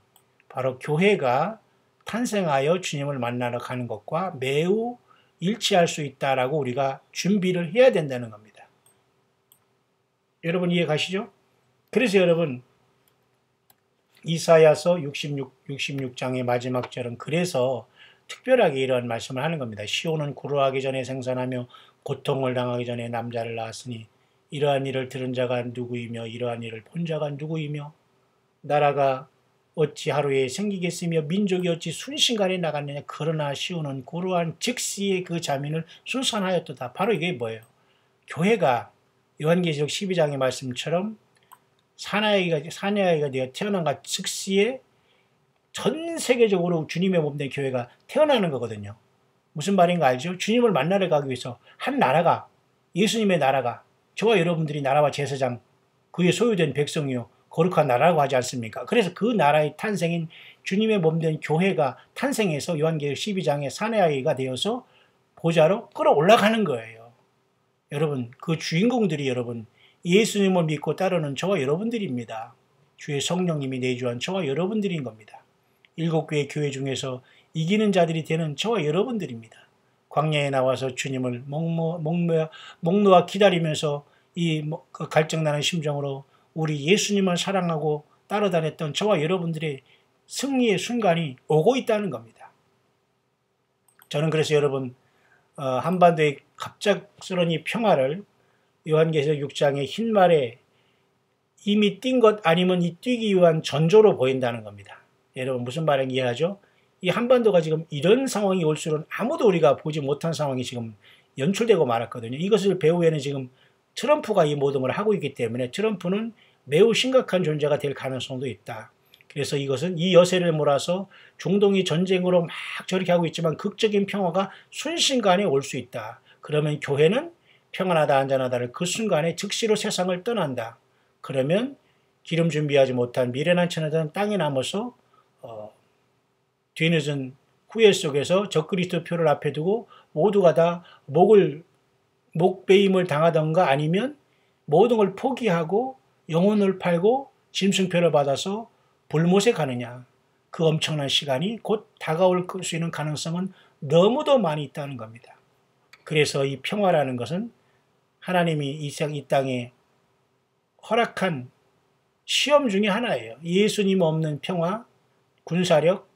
[SPEAKER 1] 바로 교회가 탄생하여 주님을 만나러 가는 것과 매우 일치할 수 있다라고 우리가 준비를 해야 된다는 겁니다. 여러분 이해 가시죠? 그래서 여러분 이사야서 66장의 마지막 절은 그래서 특별하게 이런 말씀을 하는 겁니다. 시온은 구루하기 전에 생산하며 고통을 당하기 전에 남자를 낳았으니 이러한 일을 들은 자가 누구이며 이러한 일을 본 자가 누구이며 나라가 어찌 하루에 생기겠으며 민족이 어찌 순식간에 나갔느냐. 그러나 시온은 고루한 즉시의 그 자민을 순산하였도다. 바로 이게 뭐예요? 교회가 요한계시록 12장의 말씀처럼 사내아이가 되어 태어난가 즉시에 전 세계적으로 주님의 몸된 교회가 태어나는 거거든요. 무슨 말인가 알죠? 주님을 만나러 가기 위해서 한 나라가, 예수님의 나라가, 저와 여러분들이 나라와 제사장, 그의 소유된 백성이요 거룩한 나라라고 하지 않습니까? 그래서 그 나라의 탄생인 주님의 몸된 교회가 탄생해서 요한계시록 12장의 사내아이가 되어서 보좌로 끌어올라가는 거예요. 여러분, 그 주인공들이 여러분 예수님을 믿고 따르는 저와 여러분들입니다. 주의 성령님이 내주한 저와 여러분들인 겁니다. 7개의 교회 중에서 이기는 자들이 되는 저와 여러분들입니다. 광야에 나와서 주님을 목놓아 기다리면서 갈증나는 심정으로 우리 예수님을 사랑하고 따라다녔던 저와 여러분들의 승리의 순간이 오고 있다는 겁니다. 저는 그래서 여러분 한반도의 갑작스러운 이 평화를 요한계시록 6장의 흰 말에 이미 뛴 것 아니면 이 뛰기 위한 전조로 보인다는 겁니다. 여러분 무슨 말인지 이해하죠? 이 한반도가 지금 이런 상황이 올 줄은 아무도 우리가 보지 못한 상황이 지금 연출되고 말았거든요. 이것을 배후에는 지금 트럼프가 이 모든 걸 하고 있기 때문에 트럼프는 매우 심각한 존재가 될 가능성도 있다. 그래서 이것은 이 여세를 몰아서 중동이 전쟁으로 막 저렇게 하고 있지만 극적인 평화가 순식간에 올 수 있다. 그러면 교회는 평안하다 안전하다를 그 순간에 즉시로 세상을 떠난다. 그러면 기름 준비하지 못한 미련한 천하들은 땅에 남아서 뒤늦은 후회 속에서 적그리스도 표를 앞에 두고 모두가 다 목베임을 당하던가 아니면 모든 걸 포기하고 영혼을 팔고 짐승표를 받아서 불못에 가느냐. 그 엄청난 시간이 곧 다가올 수 있는 가능성은 너무도 많이 있다는 겁니다. 그래서 이 평화라는 것은 하나님이 이 땅에 허락한 시험 중에 하나예요. 예수님 없는 평화, 군사력,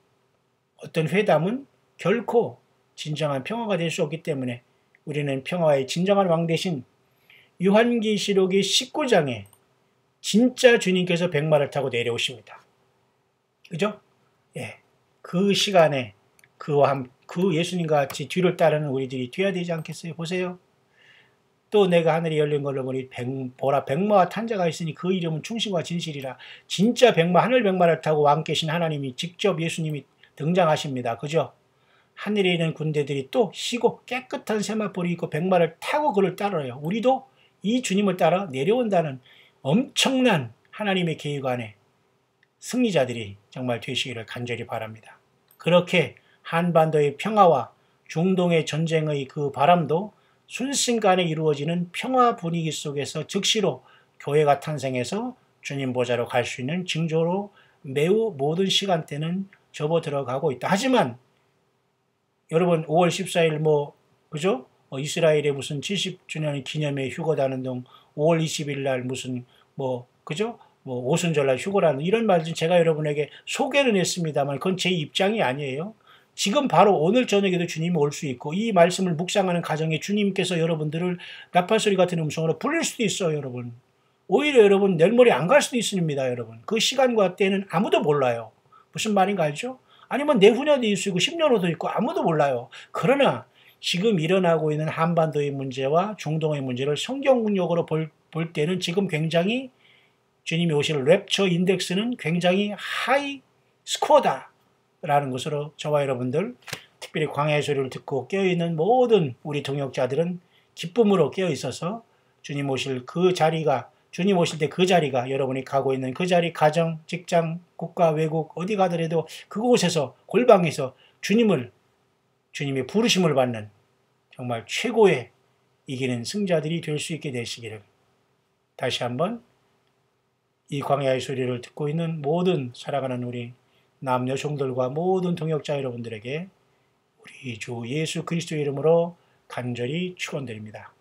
[SPEAKER 1] 어떤 회담은 결코 진정한 평화가 될 수 없기 때문에 우리는 평화의 진정한 왕 대신 요한계시록의 19장에 진짜 주님께서 백마를 타고 내려오십니다. 그죠? 예. 그 시간에 그 예수님과 같이 뒤를 따르는 우리들이 뛰어야 되지 않겠어요? 보세요. 또 내가 하늘이 열린 걸로 보니 백마와 탄 자가 있으니 그 이름은 충신과 진실이라. 진짜 백마, 하늘 백마를 타고 왕 계신 하나님이 직접 예수님이 등장하십니다. 그죠? 하늘에 있는 군대들이 또 희고 깨끗한 세마포를 입고 백마를 타고 그를 따라요. 우리도 이 주님을 따라 내려온다는 엄청난 하나님의 계획 안에 승리자들이 정말 되시기를 간절히 바랍니다. 그렇게 한반도의 평화와 중동의 전쟁의 그 바람도 순식간에 이루어지는 평화 분위기 속에서 즉시로 교회가 탄생해서 주님 보좌로 갈 수 있는 징조로 매우 모든 시간대는 접어들어가고 있다. 하지만 여러분 5월 14일 그죠? 이스라엘의 무슨 70주년 기념의 휴거다는 등 5월 20일 날 무슨 그죠? 오순절날 휴거라는 이런 말들 제가 여러분에게 소개는 했습니다만 그건 제 입장이 아니에요. 지금 바로 오늘 저녁에도 주님이 올 수 있고 이 말씀을 묵상하는 가정에 주님께서 여러분들을 나팔소리 같은 음성으로 부를 수도 있어요. 여러분. 오히려 여러분 내일 모레 안 갈 수도 있습니다. 여러분 그 시간과 때는 아무도 몰라요. 무슨 말인가 알죠? 아니면 내후년도 있고 10년 후도 있고 아무도 몰라요. 그러나 지금 일어나고 있는 한반도의 문제와 중동의 문제를 성경적으로 볼 때는 지금 굉장히 주님이 오실 랩처 인덱스는 굉장히 하이 스코어다라는 것으로 저와 여러분들, 특별히 광야의 소리를 듣고 깨어있는 모든 우리 동역자들은 기쁨으로 깨어있어서 주님 오실 그 자리가, 주님 오실 때 그 자리가, 여러분이 가고 있는 그 자리, 가정, 직장, 국가, 외국 어디 가더라도 그곳에서 골방에서 주님의 부르심을 받는 정말 최고의 이기는 승자들이 될 수 있게 되시기를, 다시 한번 이 광야의 소리를 듣고 있는 모든 살아가는 우리 남녀 종들과 모든 동역자 여러분들에게 우리 주 예수 그리스도의 이름으로 간절히 축원드립니다.